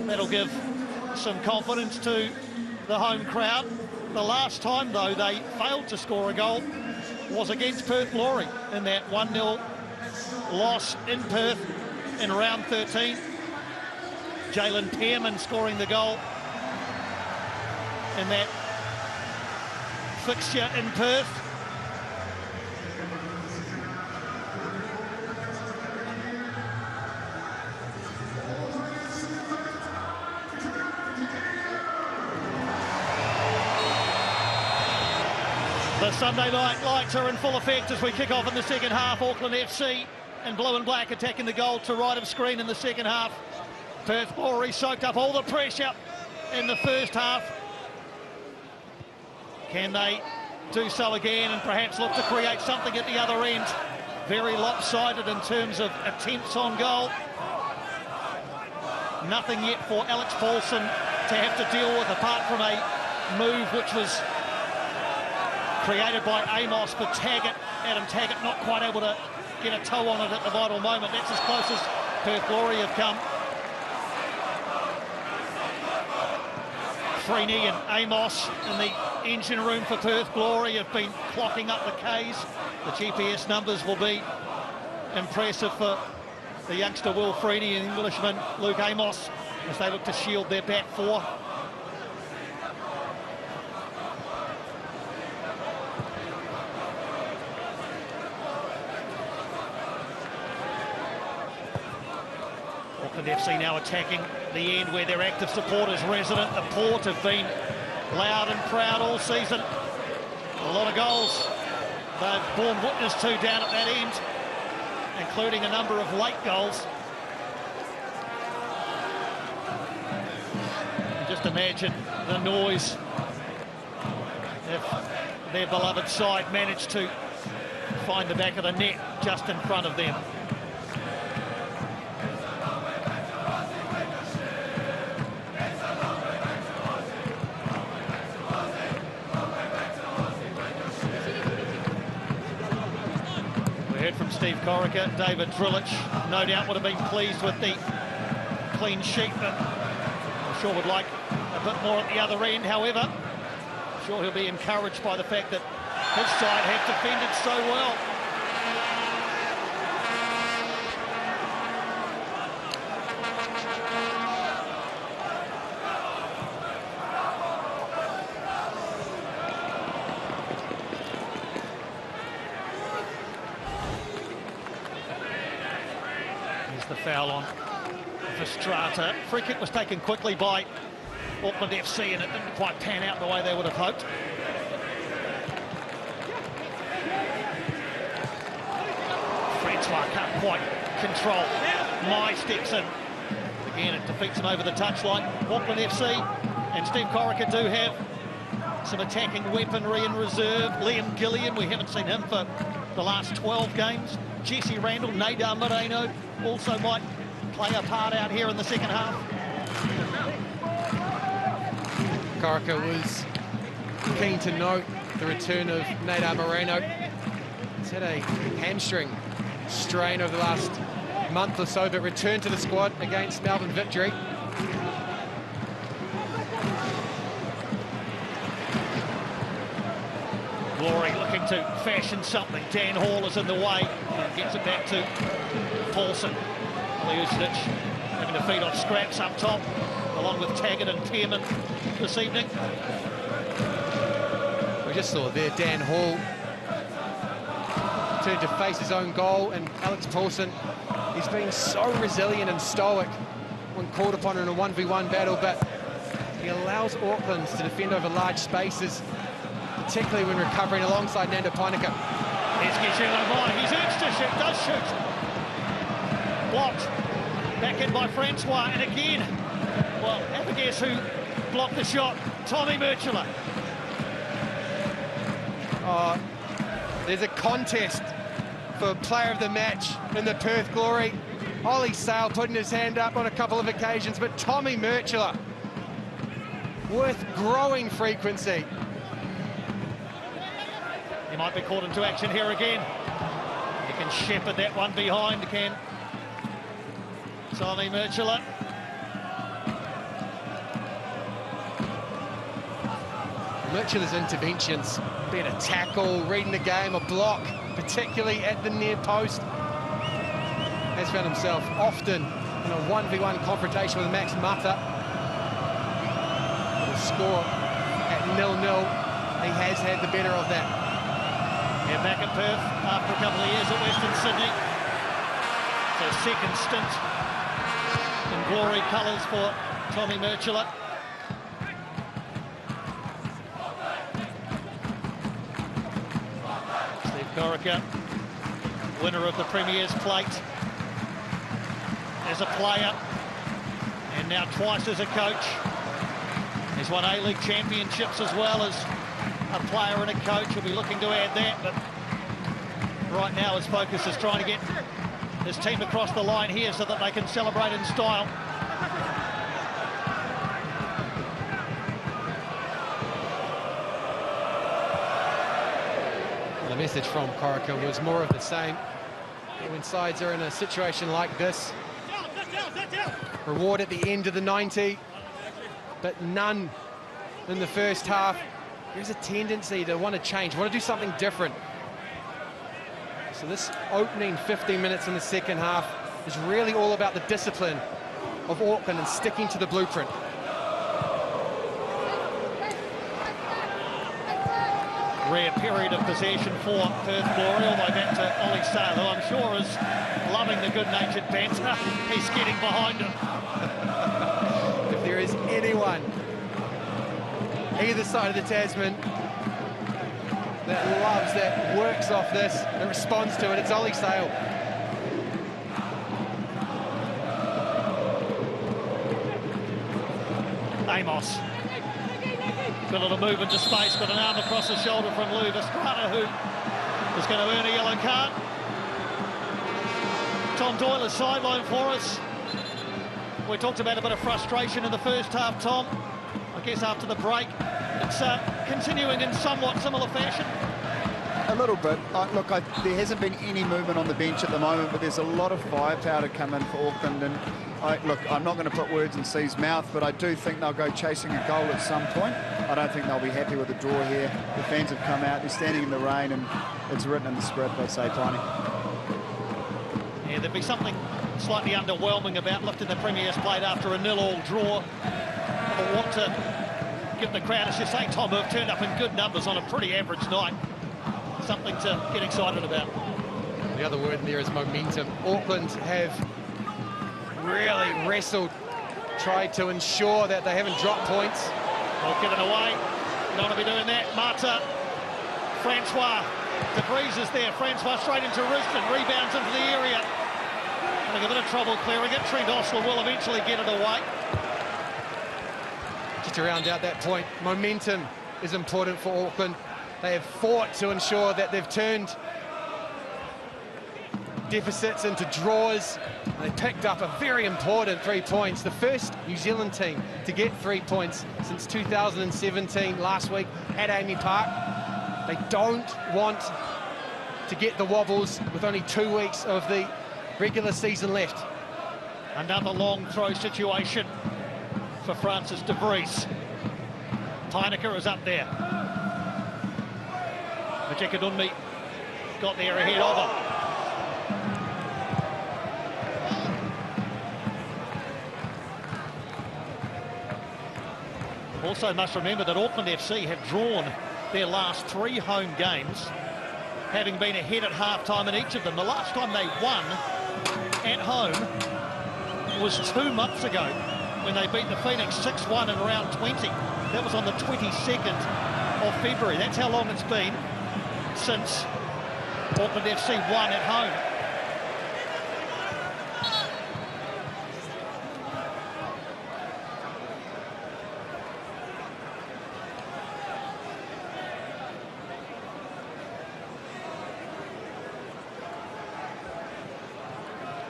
That'll give some confidence to the home crowd. The last time, though, they failed to score a goal was against Perth Glory in that 1-0 loss in Perth in round 13. Jalen Pearman scoring the goal in that fixture in Perth. The Sunday night lights are in full effect as we kick off in the second half. Auckland FC in blue and black attacking the goal to right of screen in the second half. Perth Glory soaked up all the pressure in the first half. Can they do so again and perhaps look to create something at the other end? Very lopsided in terms of attempts on goal. Nothing yet for Alex Paulson to have to deal with, apart from a move which was created by Amos, but Adam Taggart not quite able to get a toe on it at the vital moment. That's as close as Perth Glory have come. Freeney and Amos in the engine room for Perth Glory have been clocking up the Ks. The GPS numbers will be impressive for the youngster Will Freeney and Englishman Luke Amos as they look to shield their back four. Auckland FC now attacking the end where their active supporters resident. The Port have been loud and proud all season. A lot of goals they've borne witness to down at that end, including a number of late goals. And just imagine the noise if their beloved side managed to find the back of the net just in front of them. From Steve Corica, David Drillich no doubt would have been pleased with the clean sheet, but I'm sure would like a bit more at the other end. However, I'm sure he'll be encouraged by the fact that his side have defended so well. The foul on Verstrata. Free kick was taken quickly by Auckland FC and it didn't quite pan out the way they would have hoped. Francois can't quite control. Mai steps in. Again, it defeats him over the touchline. Auckland FC and Steve Corica do have some attacking weaponry in reserve. Liam Gillian, we haven't seen him for the last 12 games. Jesse Randall, Nadar Moreno also might play a part out here in the second half. Corica was keen to note the return of Nadar Moreno. He's had a hamstring strain over the last month or so, but returned to the squad against Melbourne Victory. Glory looking looking to fashion something. Dan Hall is in the way and gets it back to Paulson. Liusic having to feed on scraps up top, along with Taggart and Pearman this evening. We just saw there Dan Hall turned to face his own goal, and Alex Paulson, he's been so resilient and stoic when called upon in a 1v1 battle, but he allows Auckland to defend over large spaces, particularly when recovering alongside Nando Painika. Here's Gijun. He's urged to shoot, does shoot. Blocked. Back in by Francois, and again, well, have a guess who blocked the shot? Tommy Murchula. Oh, there's a contest for player of the match in the Perth Glory. Ollie Sale putting his hand up on a couple of occasions, but Tommy Murchula with growing frequency. He might be called into action here again. He can shepherd that one behind, can Tommy Murchula. Murchula's interventions, be it a tackle, reading the game, a block, particularly at the near post, has found himself often in a 1v1 confrontation with Max Mata. The score at 0-0, he has had the better of that. Yeah, back at Perth after a couple of years at Western Sydney. So second stint in glory colours for Tommy Murchula. Corica, winner of the Premier's Plate as a player, and now twice as a coach. He's won A-League championships as well as a player and a coach. He'll be looking to add that, but right now his focus is trying to get his team across the line here so that they can celebrate in style. The message from Corica was more of the same. When sides are in a situation like this, reward at the end of the 90, but none in the first half. There's a tendency to want to change, want to do something different. So this opening 15 minutes in the second half is really all about the discipline of Auckland and sticking to the blueprint. Rare period of possession for Perth Glory, all the way back to Ollie Sale, who I'm sure is loving the good-natured banter. He's getting behind him. If there is anyone either side of the Tasman that loves, that works off this, that responds to it, it's Ollie Sale. Amos. Got a little move into space, got an arm across the shoulder from Lou Vestrana, who is going to earn a yellow card. Tom Doyle is sidelined for us. We talked about a bit of frustration in the first half, Tom. I guess after the break, it's continuing in somewhat similar fashion. A little bit. Look, there hasn't been any movement on the bench at the moment, but there's a lot of firepower to come in for Auckland. And look, I'm not going to put words in C's mouth, but I do think they'll go chasing a goal at some point. I don't think they'll be happy with the draw here. The fans have come out, they're standing in the rain, and it's written in the script, I'd say, Piney. Yeah, there'd be something slightly underwhelming about lifting the Premier's Plate after a 0-0 draw. I want to give the crowd, as you say, Tom, who've turned up in good numbers on a pretty average night, something to get excited about. The other word there is momentum. Auckland have really wrestled, tried to ensure that they haven't dropped points. Well, given away. You don't want to be doing that. Mata, Francois, De Vries is there. Francois straight into Risdon, rebounds into the area. Having a bit of trouble clearing it. Trent Osler will eventually get it away. Just to round out that point, momentum is important for Auckland. They have fought to ensure that they've turned deficits into draws. They picked up a very important 3 points. The first New Zealand team to get 3 points since 2017 last week at Amy Park. They don't want to get the wobbles with only 2 weeks of the regular season left. Another long throw situation for Francis De Vries. Painika is up there. Jakadunmi got there ahead of him. Also must remember that Auckland FC have drawn their last 3 home games, having been ahead at half-time in each of them. The last time they won at home was 2 months ago when they beat the Phoenix 6-1 in round 20. That was on the 22nd of February. That's how long it's been since Auckland FC won at home.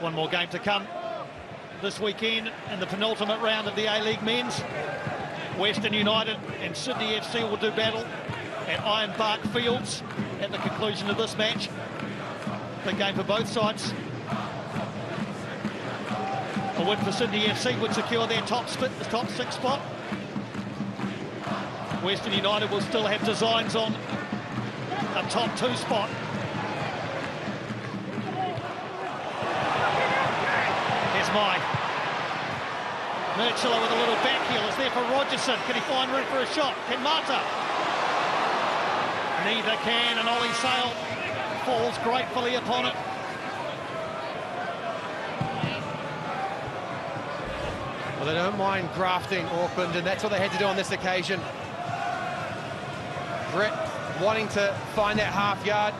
One more game to come this weekend in the penultimate round of the A-League Men's. Western United and Sydney FC will do battle at Ironbark Fields at the conclusion of this match. Big game for both sides. A win for Sydney FC would secure their top 6 spot. Western United will still have designs on a top 2 spot. Murchilla with a little back heel. It's there for Rogerson. Can he find room for a shot? Can Mata? Neither can, and Ollie Sale falls gratefully upon it. Well, they don't mind grafting Auckland, and that's what they had to do on this occasion. Brett wanting to find that half yard.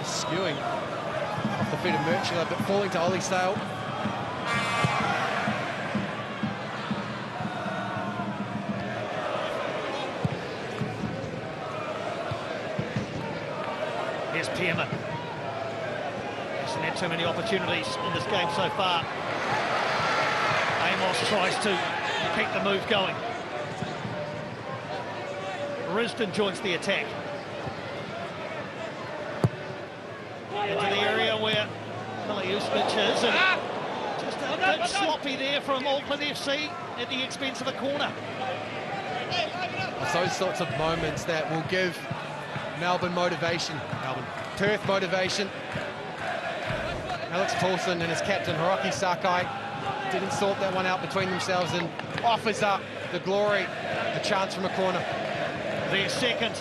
Skewing off the feet of Murchilla, but falling to Ollie Sale. Here's Pierman. Hasn't had too many opportunities in this game so far. Amos tries to keep the move going. Risdon joins the attack. Into the area where Miliusnic is, and just a bit sloppy there from Auckland FC at the expense of a corner. It's those sorts of moments that will give Perth motivation. Alex Paulson and his captain Hiroki Sakai didn't sort that one out between themselves and offers up the glory, the chance from a corner. Their second.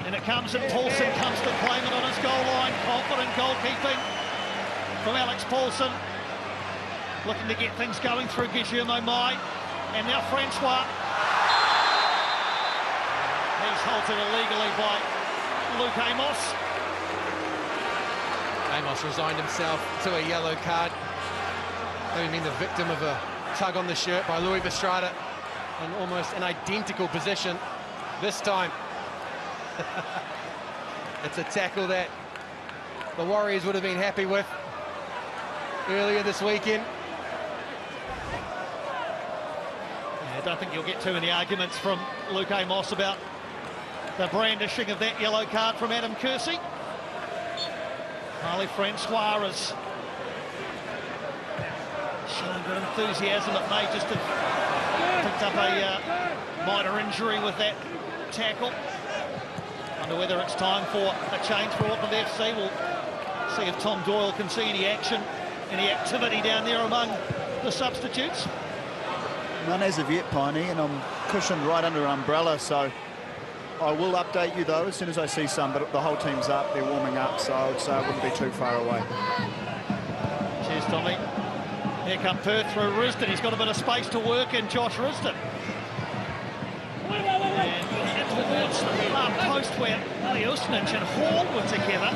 And it comes, and Paulson comes to claim it on his goal line. Confident goalkeeping from Alex Paulson. Looking to get things going through Guillermo Mai. And now Francois. He's halted illegally by Luke Amos. Amos resigned himself to a yellow card, having been the victim of a tug on the shirt by Louis Vestrada in almost an identical position this time. It's a tackle that the Warriors would have been happy with earlier this weekend. I don't think you'll get too many arguments from Luke Amos about the brandishing of that yellow card from Adam Kersey. Harley Francois has shown good enthusiasm. It may just have picked up a minor injury with that tackle. Wonder whether it's time for a change for Auckland FC. We'll see if Tom Doyle can see any action, any activity down there among the substitutes. None as of yet, Piney, and I'm cushioned right under an umbrella, so I will update you though as soon as I see some, but the whole team's up, they're warming up, so I would say I wouldn't be too far away. Cheers, Tommy. Here come Perth through Risdon. He's got a bit of space to work in, Josh Risdon. And towards the far post where Miliusnic and Hall were together.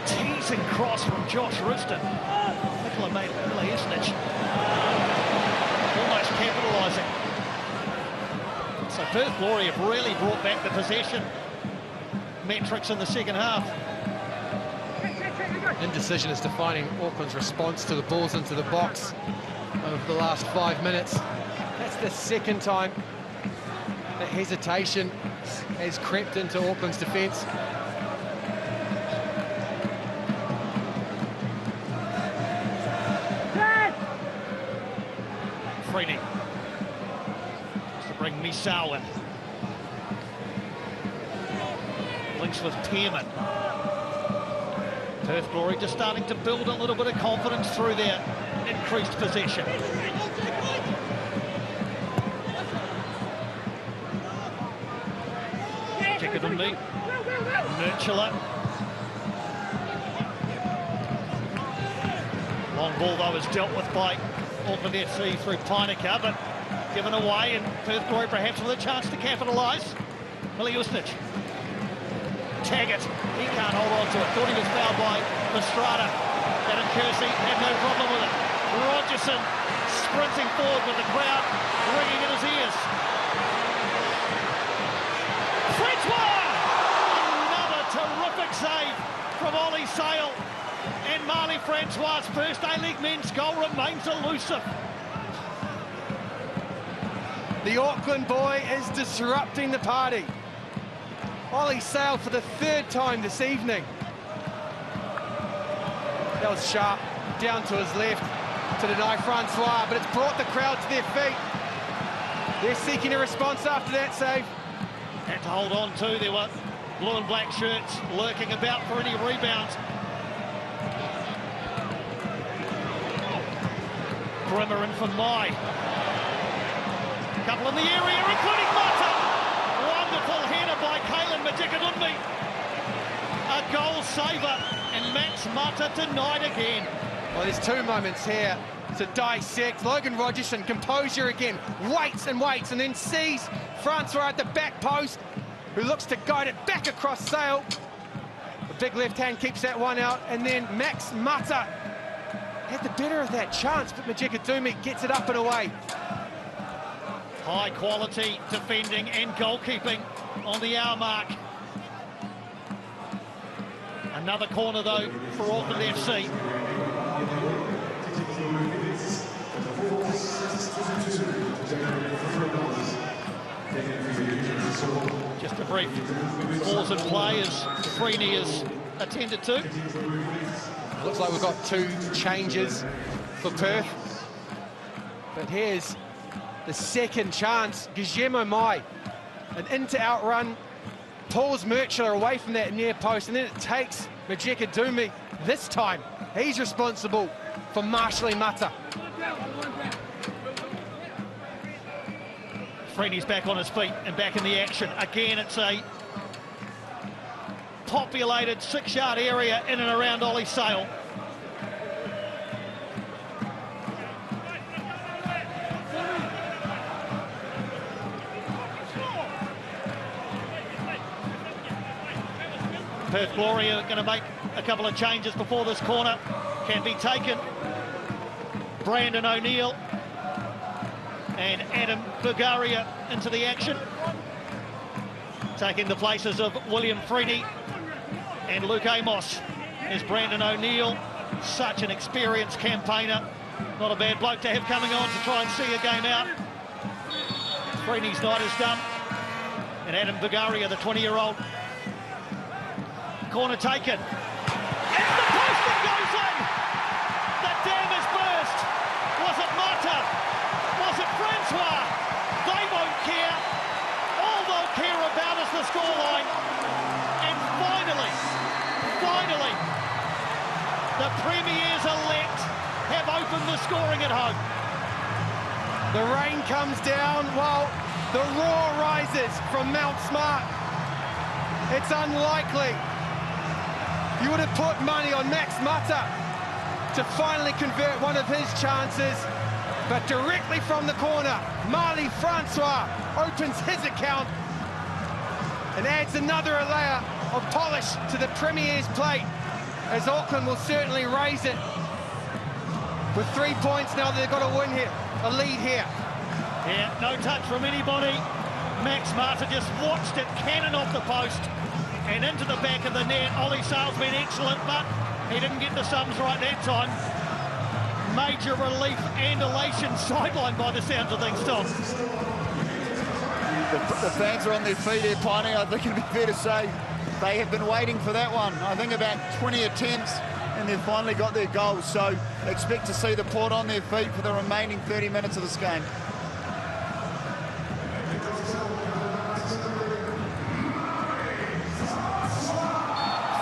Teasing cross from Josh Risdon. Nicola Miliusnic almost capitalising. So Perth Glory have really brought back the possession metrics in the second half. Indecision is defining Auckland's response to the balls into the box over the last 5 minutes. That's the second time that hesitation has crept into Auckland's defence. Freeney. bring Misau in. Links with Pearman. Perth Glory just starting to build a little bit of confidence through their increased possession. Tikadumbi, Nurturer. Long ball though is dealt with by Auckland FC through Pinecker, but given away, and Perth Glory perhaps with a chance to capitalise. Miliusnic. Taggart, he can't hold on to it. Thought he was fouled by Estrada. Adam Kersey had no problem with it. Rogerson sprinting forward with the crowd ringing in his ears. Francois! Another terrific save from Ollie Sale. And Marley Francois' first A-League men's goal remains elusive. The Auckland boy is disrupting the party. Ollie Sale for the third time this evening. That was sharp, down to his left to deny Francois, but it's brought the crowd to their feet. They're seeking a response after that save. Had to hold on too. There were blue and black shirts lurking about for any rebounds. Grimmer in for Mai. Couple in the area, including Mata. Wonderful header by Kalen Majikadunbi. A goal saver, and Max Mata denied again. Well, there's two moments here to dissect. Logan Rogerson, composure again, waits and waits, and then sees Francois at the back post, who looks to guide it back across Sale. The big left hand keeps that one out, and then Max Mata had the better of that chance, but Majikadunbi gets it up and away. High quality defending and goalkeeping on the hour mark. Another corner though for Auckland FC. Just a brief pause in play as Freeney is attended to. Looks like we've got two changes for Perth. But here's the second chance. Guillermo Mai, an in-to-out run, pulls Murchler away from that near post, and then it takes Majikadunbi. This time, he's responsible for marshalling Mata. Freeney's back on his feet and back in the action. Again, it's a populated 6-yard area in and around Ollie Sale. Perth Glory are going to make a couple of changes before this corner can be taken. Brandon O'Neill and Adam Bulgaria into the action, taking the places of William Freeney and Luke Amos. Is Brandon O'Neill, such an experienced campaigner, not a bad bloke to have coming on to try and see a game out. Freeney's night is done, and Adam Bulgaria, the 20-year-old. Corner taken. It's the post that goes in! The dam is burst! Was it Mata? Was it Francois? They won't care. All they'll care about is the scoreline. And finally, the Premiers elect have opened the scoring at home. The rain comes down while the roar rises from Mount Smart. It's unlikely. You would have put money on Max Mata to finally convert one of his chances, but directly from the corner, Marley Francois opens his account and adds another layer of polish to the Premier's plate, as Auckland will certainly raise it with 3 points now that they've got a win here, a lead here. Yeah, no touch from anybody. Max Mata just watched it cannon off the post and into the back of the net. Ollie Sale's been excellent, but he didn't get the sums right that time. Major relief and elation sidelined by the sounds of things, Tom. The fans are on their feet here, Piney. I think it'd be fair to say they have been waiting for that one. I think about 20 attempts, and they've finally got their goals. So expect to see the Port on their feet for the remaining 30 minutes of this game.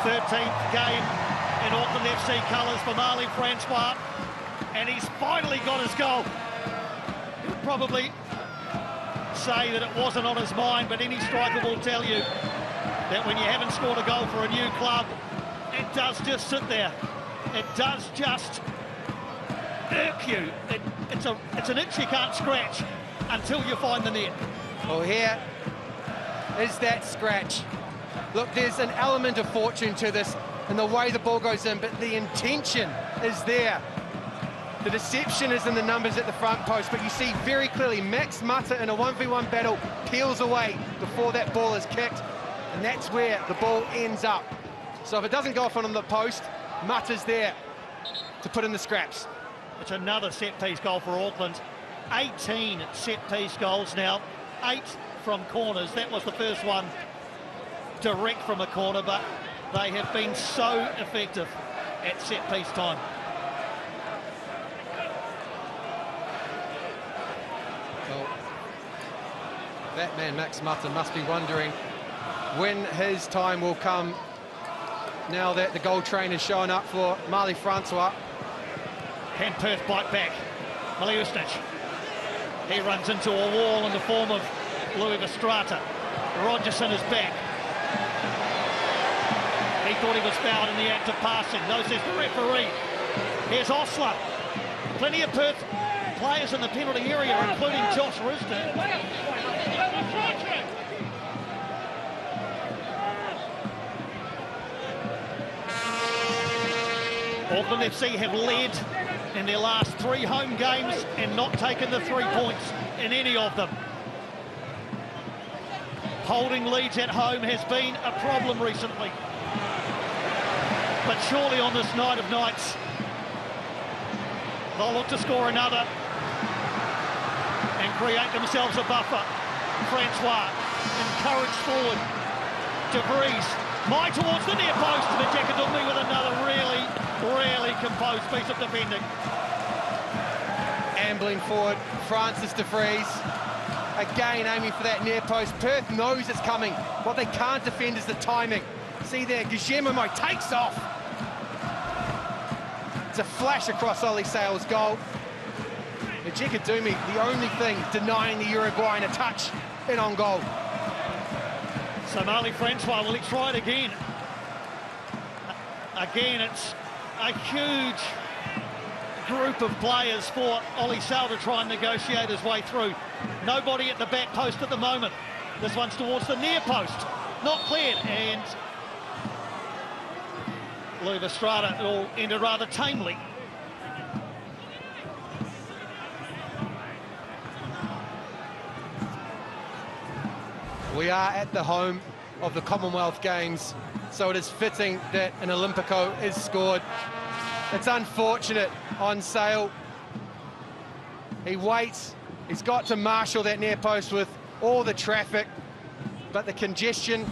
13th game in Auckland FC colours for Marley Francois, and he's finally got his goal. He'll probably say that it wasn't on his mind, but any striker will tell you that when you haven't scored a goal for a new club, it does just sit there. It does just irk you. It's an itch you can't scratch until you find the net. Well, here is that scratch. Look, there's an element of fortune to this in the way the ball goes in, but the intention is there. The deception is in the numbers at the front post, but you see very clearly Max Mata in a 1v1 battle peels away before that ball is kicked, and that's where the ball ends up. So if it doesn't go off on the post, Mata's there to put in the scraps. It's another set-piece goal for Auckland. 18 set-piece goals now, 8 from corners. That was the first one direct from a corner, but they have been so effective at set-piece time. Well, that man, Max Mata, must be wondering when his time will come now that the goal train is showing up for Marley Francois. Can Perth bite back? Miliustic. He runs into a wall in the form of Louis Verstrata. Rogerson is back. He thought he was fouled in the act of passing. No, says the referee. Here's Osler. Plenty of Perth players in the penalty area, including Josh Risden. Auckland FC have led in their last 3 home games and not taken the 3 points in any of them. Holding leads at home has been a problem recently. But surely on this night of nights, they'll look to score another and create themselves a buffer. Francois encouraged forward. De Vries, Mai towards the near post, and Jekadumi with another really composed piece of defending. Ambling forward, Francis De Vries, again aiming for that near post. Perth knows it's coming. What they can't defend is the timing. See there, Guillermo takes off. It's a flash across Ollie Sale's goal. Jekadumi, the only thing denying the Uruguayan a touch in on goal. So Marley Francois, will he try it again? Again, it's a huge group of players for Ollie Sale to try and negotiate his way through. Nobody at the back post at the moment. This one's towards the near post. Not cleared, and Louis Verstrata, it all ended rather tamely. We are at the home of the Commonwealth Games, so it is fitting that an Olympico is scored. It's unfortunate on Sale. He waits, he's got to marshal that near post with all the traffic, but the congestion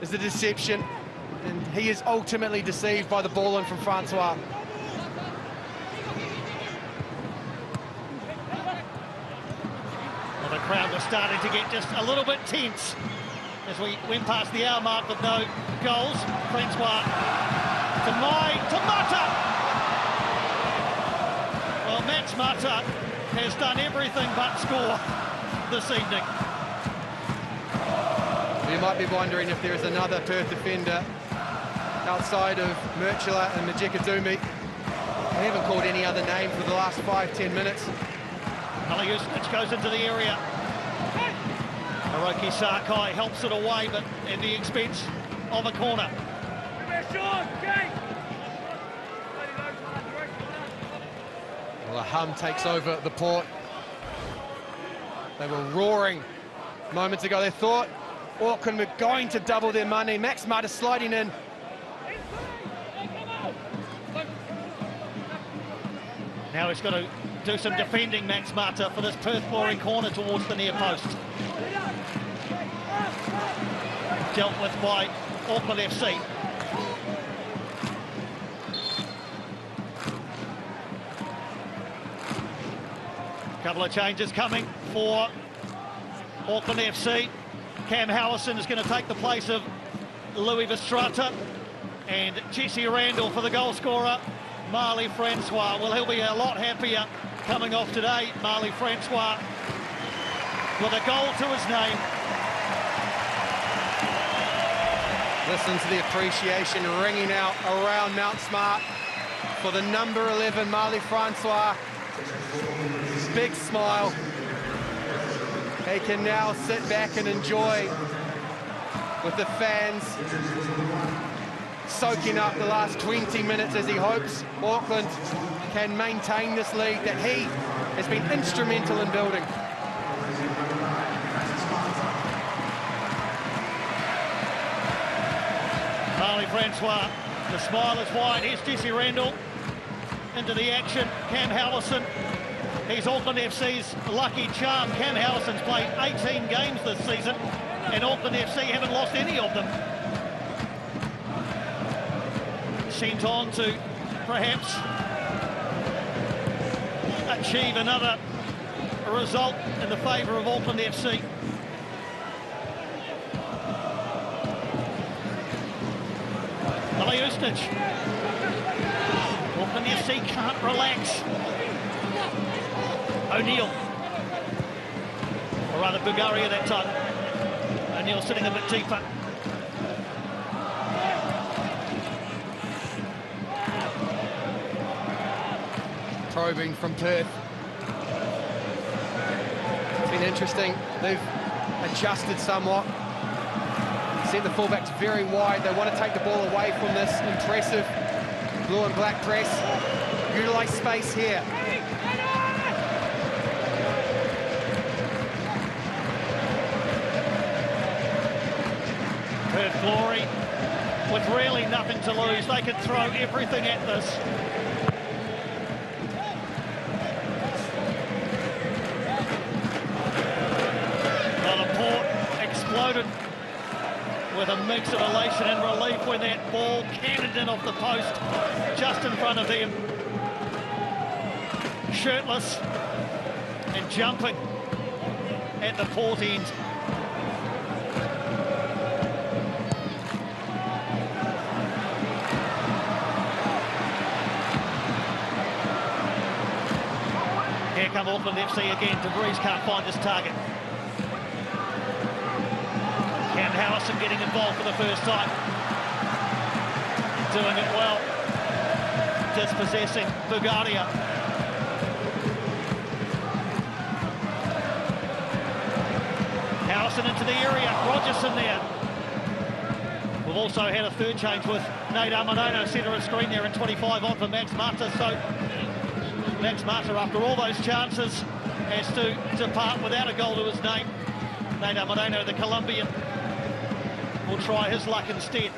is the deception, and he is ultimately deceived by the ball in from Francois. Well, the crowd was starting to get just a little bit tense as we went past the hour mark with no goals. Francois to Mata. Well, Max Mata has done everything but score this evening. You might be wondering if there is another Perth defender outside of Murchula and Jekadumi. They haven't called any other name for the last 5-10 minutes. Miliustic goes into the area. Hiroki Sakai helps it away, but at the expense of a corner. Well, a hum takes over the port. They were roaring moments ago. They thought Auckland were going to double their money. Max Mata sliding in. Now he's got to do some defending, Max Mata, for this Perth flooring corner towards the near post. Dealt with by Auckland FC. Couple of changes coming for Auckland FC. Cam Howison is going to take the place of Louis Vestrata, and Jesse Randall for the goal scorer, Marley Francois. Well, he'll be a lot happier coming off today, Marley Francois, with a goal to his name. Listen to the appreciation ringing out around Mount Smart for the number 11, Marley Francois. Big smile. He can now sit back and enjoy with the fans soaking up the last 20 minutes as he hopes Auckland can maintain this lead that he has been instrumental in building. Marley Francois, the smile is wide. Here's Jesse Randall into the action. Cam Howison, he's Auckland FC's lucky charm. Cam Howison's played 18 games this season, and Auckland FC haven't lost any of them. Sent on to perhaps achieve another result in the favour of Auckland FC. Ustic. Auckland FC can't relax. O'Neill, or rather Bulgaria that time. O'Neill sitting a bit deeper. Probing from Perth. It's been interesting. They've adjusted somewhat. Sent the fullbacks very wide. They want to take the ball away from this impressive blue and black press. Utilise space here. Perth Glory with really nothing to lose. They could throw everything at this. Port exploded with a mix of elation and relief when that ball cannoned in off the post just in front of them. Shirtless and jumping at the Port end. Here come Auckland FC again. DeVries can't find his target. Cam Howison getting involved for the first time. Doing it well. Dispossessing Bulgaria. Howison into the area. Rogerson there. We've also had a third change with Nate Amanano centre of screen there in 25 on for Max Mata. So Max Mata, after all those chances, has to depart without a goal to his name. Nate Amanano, the Colombian, will try his luck instead.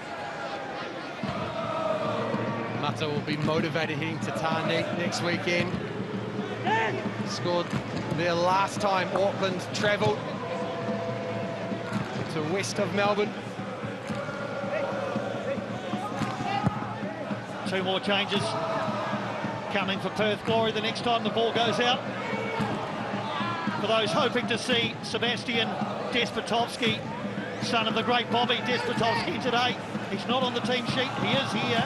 Mata will be motivated heading to Tāne next weekend. Scored their last time Auckland travelled to west of Melbourne. Two more changes coming for Perth Glory the next time the ball goes out. For those hoping to see Sebastian Despotovski, son of the great Bobby Despotovski, today, he's not on the team sheet. He is here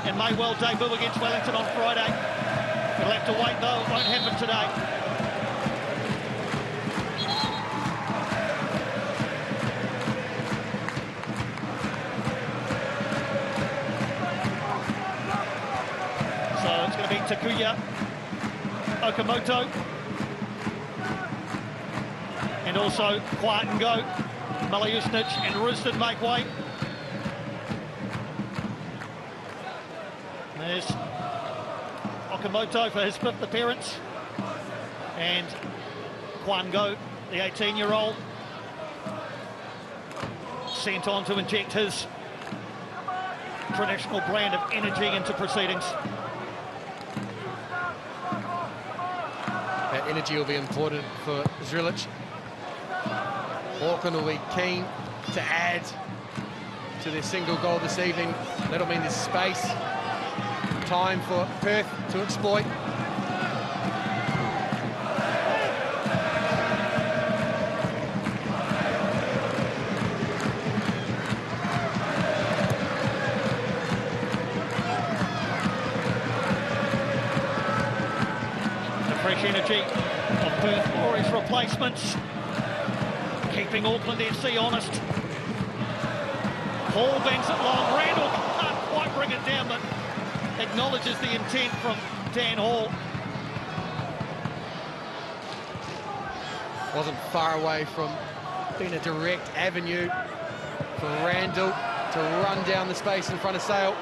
and may well debut against Wellington on Friday. We'll have to wait though, it won't happen today. So it's going to be Takuya Okamoto and also Quiet and Go. Malayusnich and Riston make way. There's Okamoto for his 5th appearance. And Kwan Go, the 18-year-old, sent on to inject his traditional brand of energy into proceedings. That energy will be important for Zrilic. Auckland will be keen to add to their single goal this evening. That'll mean there's space, time for Perth to exploit. energy of Perth Glory's replacements, keeping Auckland FC honest. Paul bangs it long. Randall can't quite bring it down, but acknowledges the intent from Dan Hall. Wasn't far away from being a direct avenue for Randall to run down the space in front of Sale.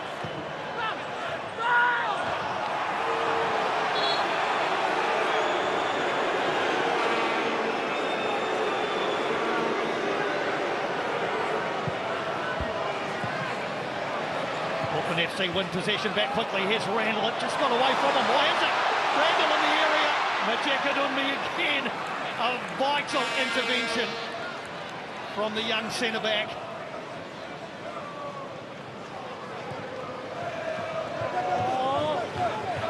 Auckland FC win possession back quickly. Here's Randall. It just got away from him. Why is it? Randall in the area. Majakadunmi again. A vital intervention from the young centre-back.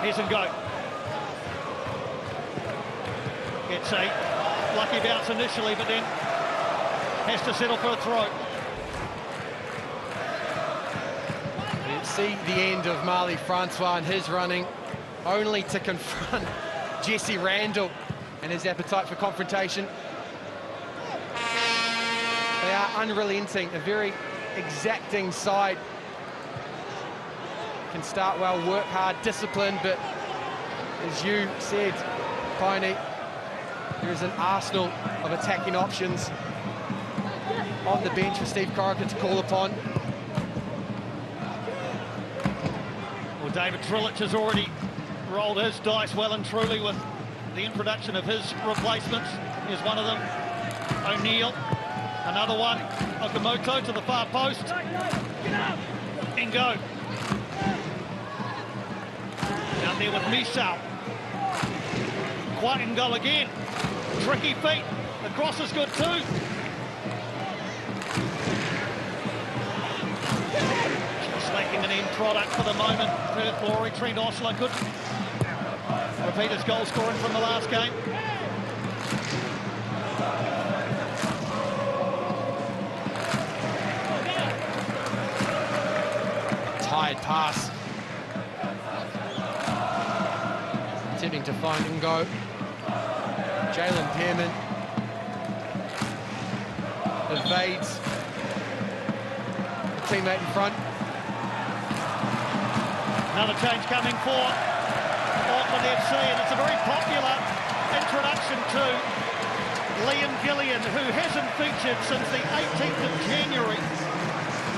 Here's and go. Gets a lucky bounce initially, but then has to settle for a throw. You see the end of Marley Francois and his running, only to confront Jesse Randall and his appetite for confrontation. They are unrelenting, a very exacting side. Can start well, work hard, disciplined, but as you said, Piney, there is an arsenal of attacking options on the bench for Steve Corica to call upon. Well, David Trilich has already rolled his dice well and truly with the introduction of his replacements. Here's one of them, O'Neill. Another one, Okamoto to the far post. And go. Out there with Misau. Quite and go again. Tricky feet. The cross is good too. Just lacking an end product for the moment. Perth Glory, Trent Osler could repeat his goal scoring from the last game. Tired pass. Attempting to find and go. Jalen Pearman evades the teammate in front. Another change coming for Auckland FC, and it's a very popular introduction to Liam Gillian, who hasn't featured since the 18th of January.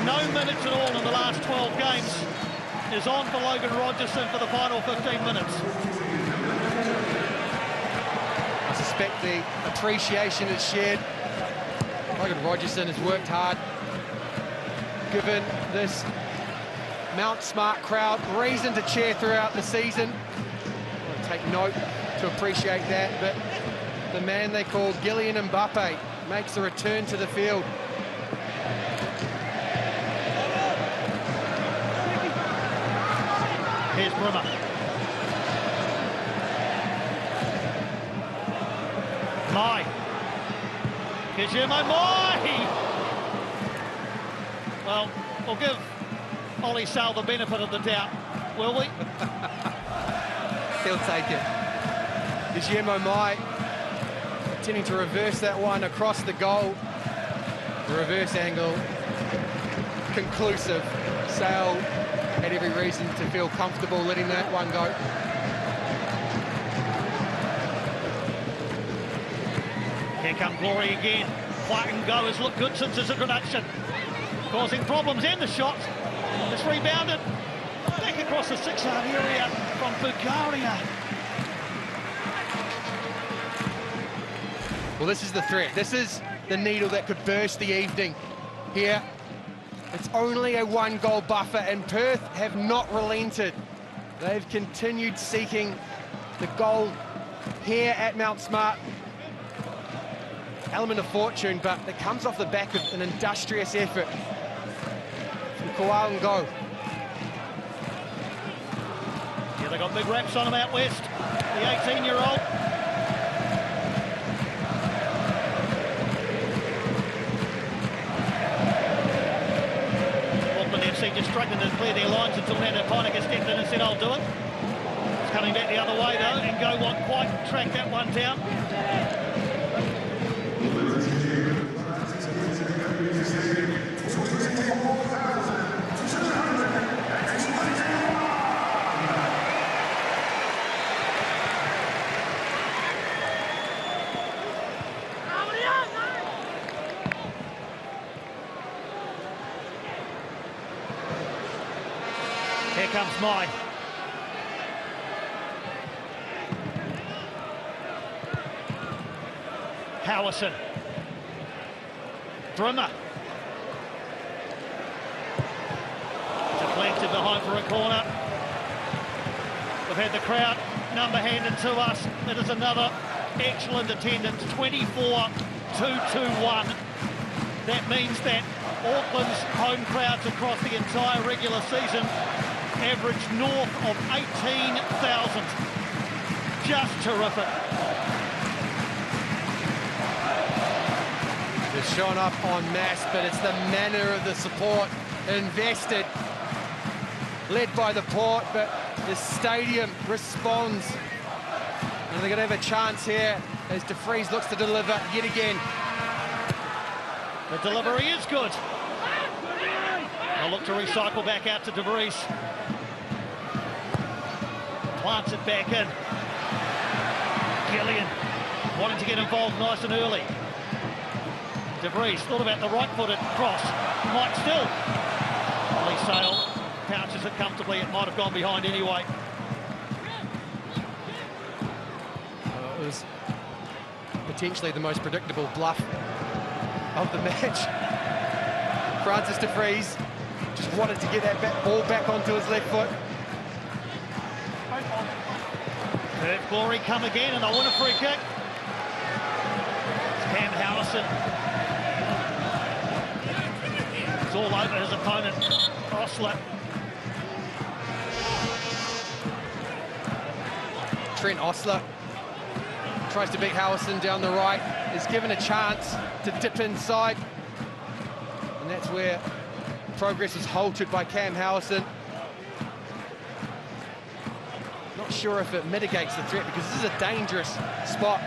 No minutes at all in the last 12 games. Is on for Logan Rogerson for the final 15 minutes. I suspect the appreciation is shared. Logan Rogerson has worked hard, given this Mount Smart crowd reason to cheer throughout the season. I'll take note to appreciate that, but the man they call Gillian Mbappe makes a return to the field. Here's Brimmer. Mai. Kijimo Mai! Well, we'll give Ollie Sal the benefit of the doubt, will we? He'll take it. Guillermo Mai intending to reverse that one across the goal. The reverse angle, conclusive. Sale had every reason to feel comfortable letting that one go. Here come Glory again. Quite and go has looked good since his introduction. Causing problems in the shot. It's rebounded. Back across the 6-yard area from Bulgaria. Well, this is the threat. This is the needle that could burst the evening here. It's only a one-goal buffer, and Perth have not relented. They've continued seeking the goal here at Mount Smart. Element of fortune, but it comes off the back of an industrious effort from Kawal and go. Yeah, they got big raps on him out west. The 18-year-old. Auckland FC just struggling to clear their lines until Nando Pinnick stepped in and said, I'll do it. It's Coming back the other way though, and Go won't quite track that one down. Here comes Mai. Howison. Brimmer. Deflected behind for a corner. We've had the crowd number handed to us. It is another excellent attendance, 24,221. That means that Auckland's home crowds across the entire regular season averaged north of 18,000. Just terrific. It's shown up en masse, but it's the manner of the support invested, led by the Port, but the stadium responds. And they're going to have a chance here as De Vries looks to deliver yet again. The delivery is good. They'll look to recycle back out to De Vries. Plants it back in. Gillian wanting to get involved nice and early. De Vries thought about the right-footed cross. Might still. Lee Sale pouches it comfortably. It might have gone behind anyway. It was potentially the most predictable bluff of the match. Francis De Vries just wanted to get that ball back onto his left foot. Perth Glory come again and they'll win a free kick. It's Cam Howison. It's all over his opponent, Osler. Trent Osler tries to beat Howison down the right, is given a chance to dip inside. And that's where progress is halted by Cam Howison. Not sure if it mitigates the threat, because this is a dangerous spot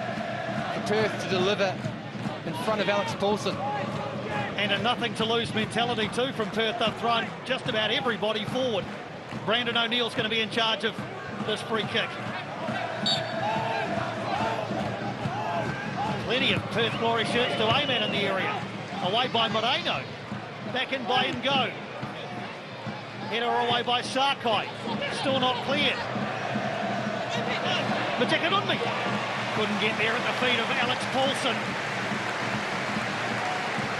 for Perth to deliver in front of Alex Paulson. And a nothing-to-lose mentality too from Perth. They've thrown just about everybody forward. Brandon O'Neill's going to be in charge of this free kick. Plenty of Perth Glory shirts to aim at in the area. Away by Moreno. Back in by Ngo. Header away by Sarkai. Still not cleared. Majekanunmi couldn't get there at the feet of Alex Paulson.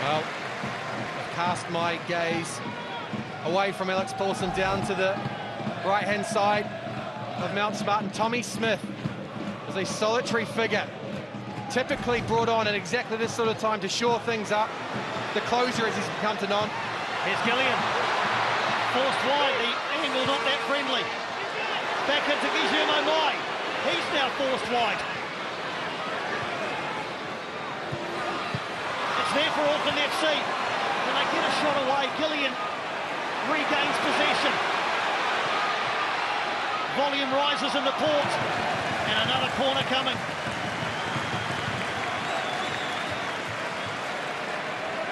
Well, I've cast my gaze away from Alex Paulson down to the right-hand side of Mount Smart, and Tommy Smith is a solitary figure, typically brought on at exactly this sort of time to shore things up. The closer, as he's become to known. Here's Gillian. Forced wide, the angle not that friendly. Back into Guillermo Mai. He's now forced wide. It's there for Auckland FC. When they get a shot away, Gillian regains possession. Volume rises in the Port. And another corner coming.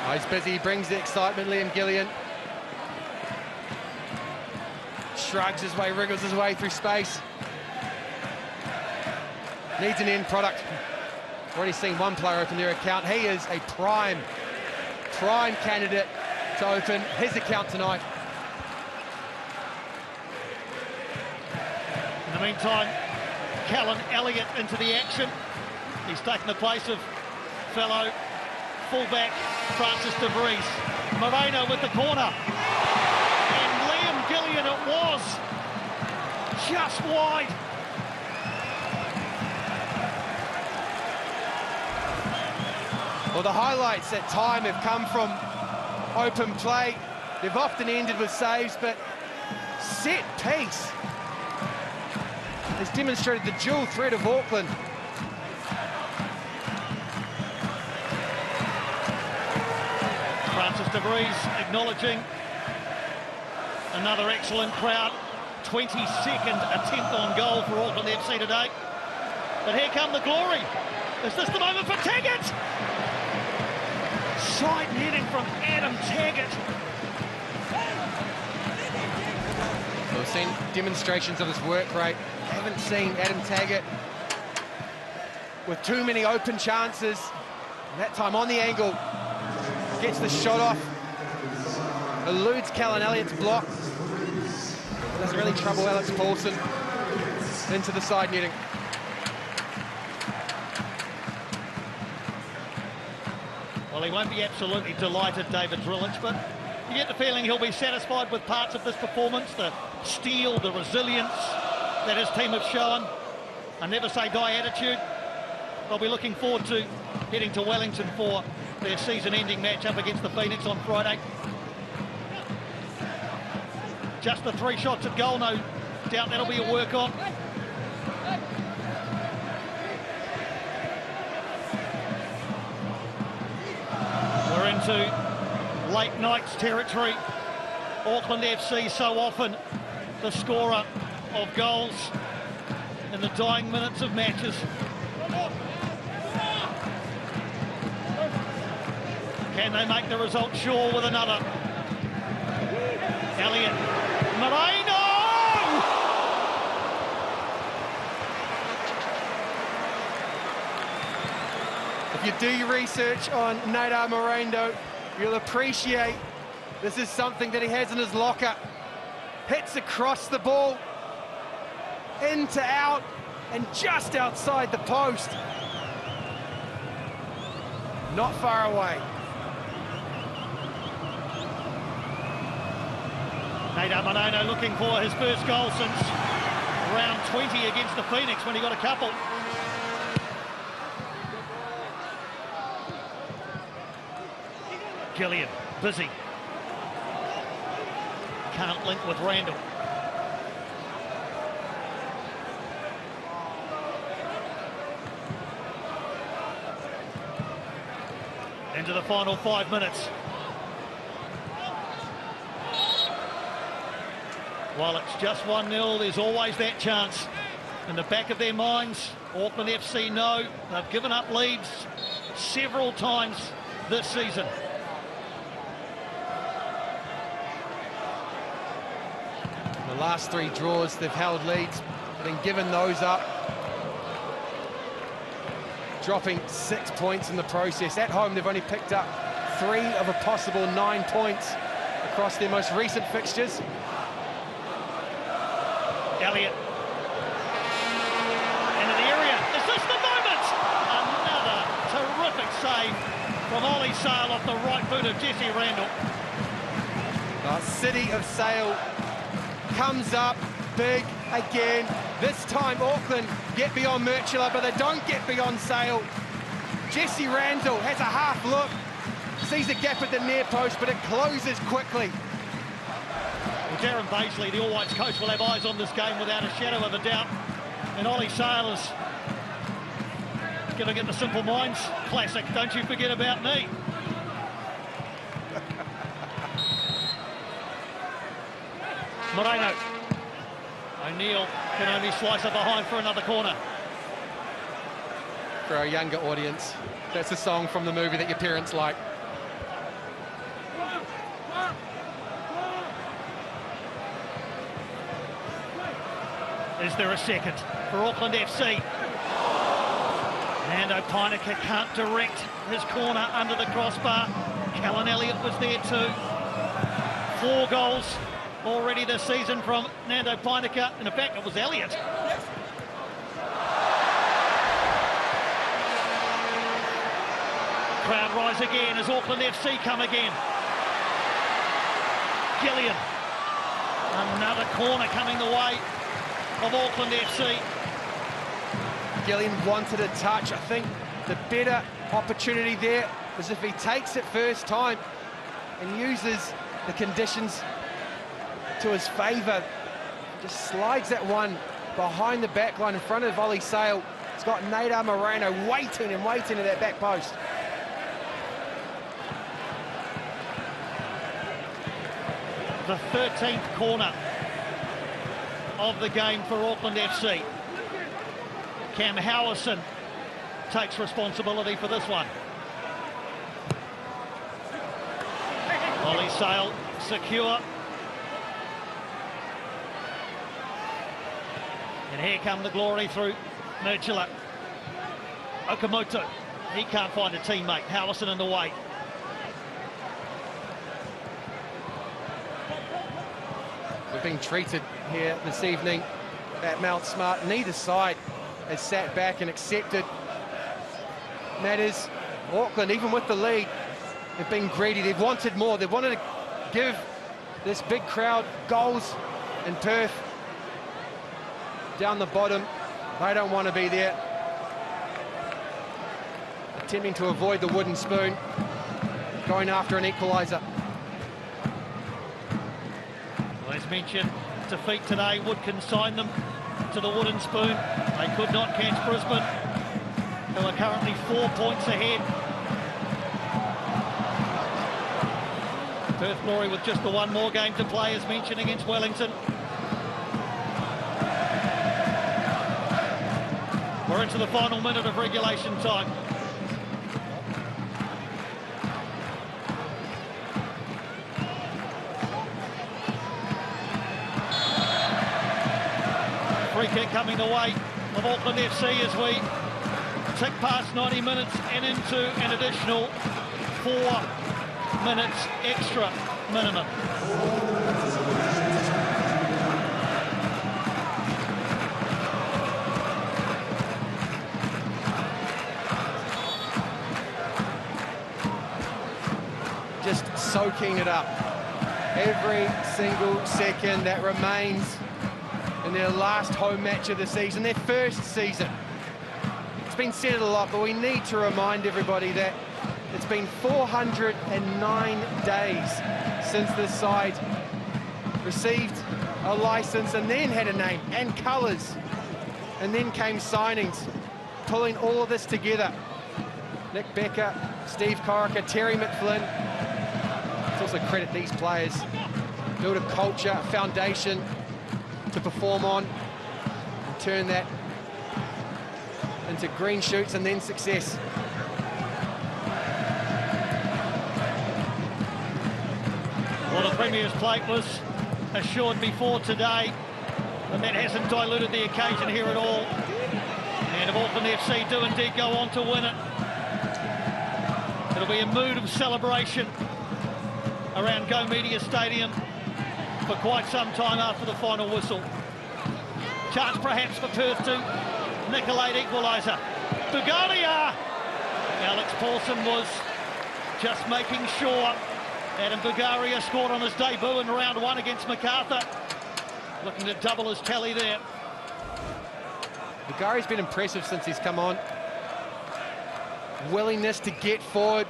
Oh, he's busy, he brings the excitement, Liam Gillian. Shrugs his way, wriggles his way through space. Needs an end product. Already seen one player open their account. He is a prime candidate to open his account tonight. In the meantime, Callan Elliott into the action. He's taken the place of fellow fullback Francis De Vries. Moreno with the corner. And Liam Gillian it was. Just wide. Well, the highlights at time have come from open play. They've often ended with saves, but set piece has demonstrated the dual threat of Auckland. Francis De Vries acknowledging another excellent crowd 22nd attempt on goal for Auckland FC today. But here come the glory. Is this the moment for Taggart? Side netting from Adam Taggart. We've seen demonstrations of his work rate. Haven't seen Adam Taggart with too many open chances. And that time on the angle, gets the shot off, eludes Callan Elliott's block. Doesn't really trouble Alex Paulson. Into the side netting. Well, he won't be absolutely delighted, David Drillich, but you get the feeling he'll be satisfied with parts of this performance, the steel, the resilience that his team have shown, a never-say-die attitude. They'll be looking forward to heading to Wellington for their season-ending match up against the Phoenix on Friday. Just the 3 shots at goal, no doubt that'll be a work on. We're into late nights territory. Auckland FC so often the scorer of goals in the dying minutes of matches. Can they make the result sure with another? Elliott, Moreno! If you do your research on Nader Moreno, you'll appreciate this is something that he has in his locker. Hits across the ball, into out, and just outside the post. Not far away. Nader Moreno looking for his first goal since round 20 against the Phoenix when he got a couple. Gillian, busy. Can't link with Randall. Into the final 5 minutes. While it's just 1-0, there's always that chance. In the back of their minds, Auckland FC know they've given up leads several times this season. The last 3 draws, they've held leads, then given those up. Dropping 6 points in the process. At home, they've only picked up 3 of a possible 9 points across their most recent fixtures. Elliott. Into the area. Is this the moment? Another terrific save from Ollie Sale off the right boot of Jesse Randall. City of Sale comes up big again. This time Auckland get beyond Murchula, but they don't get beyond Sale. Jesse Randall has a half look, sees a gap at the near post, but it closes quickly. Well, Darren Baisley, the All Whites coach, will have eyes on this game without a shadow of a doubt. And Ollie Sale is going to get the Simple Minds classic, don't you forget about me. Moreno. O'Neill can only slice it behind for another corner. For our younger audience, that's a song from the movie that your parents like. Is there a second for Auckland FC? And Opinaka can't direct his corner under the crossbar. Callan Elliott was there too. 4 goals already this season from Nando Pinaka, and in fact it was Elliott. Crowd rise again as Auckland FC come again. Gillian, another corner coming the way of Auckland FC. Gillian wanted a touch. I think the better opportunity there was if he takes it first time and uses the conditions to his favour. Just slides that one behind the back line in front of Ollie Sale. It's got Nader Moreno waiting and waiting at that back post. The 13th corner of the game for Auckland FC. Cam Howison takes responsibility for this one. Ollie Sale secure. And here come the glory through Merchula. Okamoto, he can't find a teammate. Howison in the way. We're being treated here this evening at Mount Smart. Neither side has sat back and accepted matters. Auckland, even with the lead, have been greedy. They've wanted more. They've wanted to give this big crowd goals in Perth. Down the bottom, they don't want to be there. Attempting to avoid the wooden spoon, going after an equaliser. Well, as mentioned, defeat today would consign them to the wooden spoon. They could not catch Brisbane, who are currently 4 points ahead. Perth Glory with just the one more game to play, as mentioned, against Wellington. We're into the final minute of regulation time. Free kick coming the way of Auckland FC as we tick past 90 minutes and into an additional 4 minutes extra minimum. Just soaking it up. Every single second that remains in their last home match of the season, their first season. It's been said a lot, but we need to remind everybody that it's been 409 days since this side received a licence and then had a name and colours. And then came signings, pulling all of this together. Nick Becker, Steve Corica, Terry McFlynn. Let's also credit these players. Build a culture, a foundation to perform on and turn that into green shoots and then success. Well, the Premier's plate was assured before today, but that hasn't diluted the occasion here at all. And if Auckland FC do indeed go on to win it, it'll be a mood of celebration around Go Media Stadium for quite some time after the final whistle. Chance perhaps for Perth to Nicolate equaliser. Bugalia! Alex Paulson was just making sure. Adam Bugaria scored on his debut in round 1 against MacArthur. Looking to double his tally there. Bugaria's been impressive since he's come on. Willingness to get forward.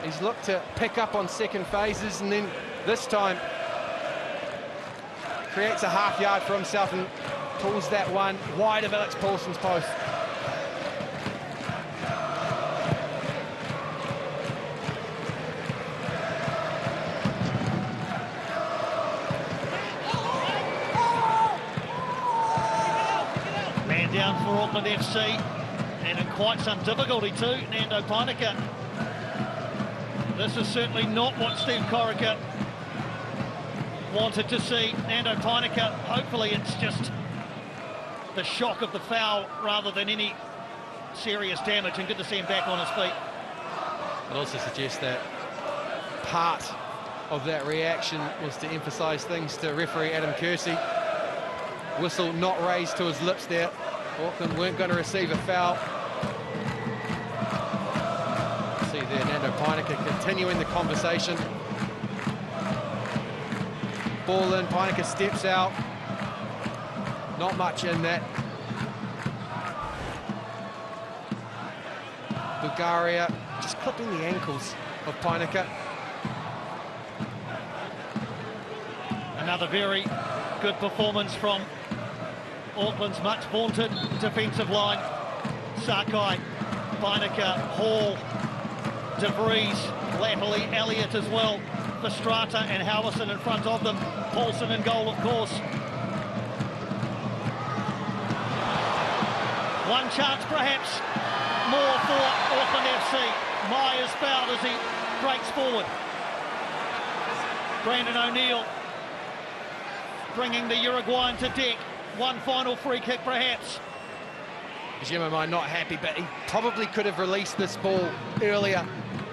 He's looked to pick up on second phases, and then this time creates a half yard for himself and pulls that one wide of Alex Paulson's post. Man down for Auckland FC, and in quite some difficulty too, Nando Painika. This is certainly not what Steve Corica wanted to see. Nando Painika, hopefully it's just the shock of the foul rather than any serious damage, and good to see him back on his feet. I'd also suggest that part of that reaction was to emphasise things to referee Adam Kersey. Whistle not raised to his lips there. Auckland weren't going to receive a foul. See there, Nando Painika continuing the conversation. Ball in, Painika steps out. Not much in that. Bugaria just clipping the ankles of Painika. Another very good performance from Auckland's much vaunted defensive line. Sakai, Painika, Hall, De Vries, latterly Elliott as well. Verstrata and Howison in front of them. Paulson in goal, of course. One chance perhaps more for Auckland FC. Myers fouled as he breaks forward. Brandon O'Neill bringing the Uruguayan to deck. One final free kick perhaps. Jimmo not happy, but he probably could have released this ball earlier.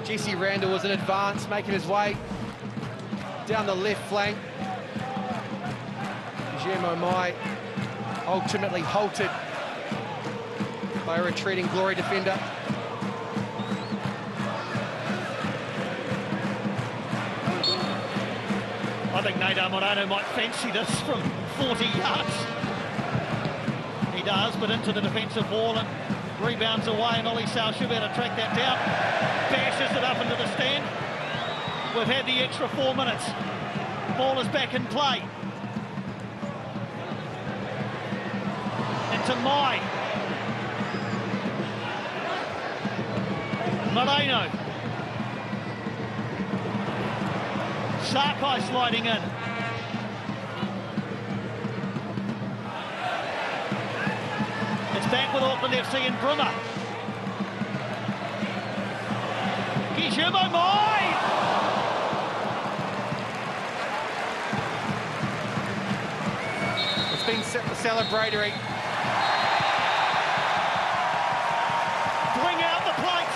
Jesse Randall was in advance, making his way down the left flank. Jimmo Mai ultimately halted by a retreating Glory defender. I think Nader Morano might fancy this from 40 yards. He does, but into the defensive wall and rebounds away, and Ollie Sal should be able to track that down. Bashes it up into the stand. We've had the extra 4 minutes. Ball is back in play. Into Mai. Moreno. Sarkai sliding in. It's back with Auckland FC and Brummer. Guillermo Mai! It's been celebratory. Bring out the plate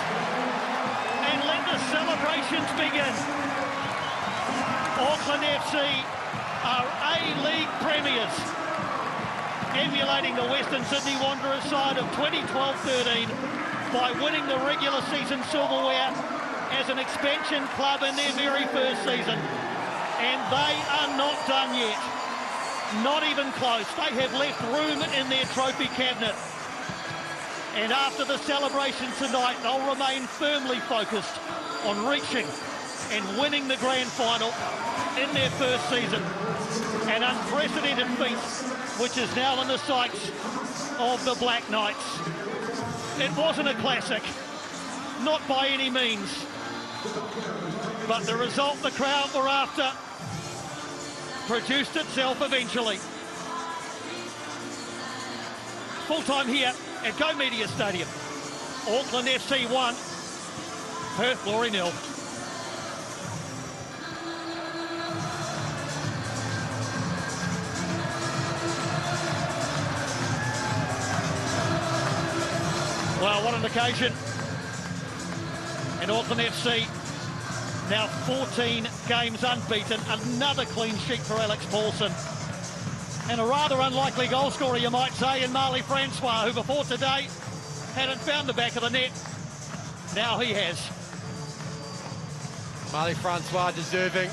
and let the celebrations begin. Auckland FC are A-League premiers, emulating the Western Sydney Wanderers side of 2012-13 by winning the regular season silverware as an expansion club in their very first season. And they are not done yet. Not even close. They have left room in their trophy cabinet. And after the celebration tonight, they'll remain firmly focused on reaching and winning the grand final in their first season. An unprecedented feat, which is now in the sights of the Black Knights. It wasn't a classic, not by any means, but the result the crowd were after produced itself eventually. Full time here at Go Media Stadium. Auckland FC 1, Perth Glory 0. Well, what an occasion. And Auckland FC now 14 games unbeaten. Another clean sheet for Alex Paulson. And a rather unlikely goal scorer, you might say, in Marley Francois, who before today hadn't found the back of the net. Now he has. Marley Francois deserving.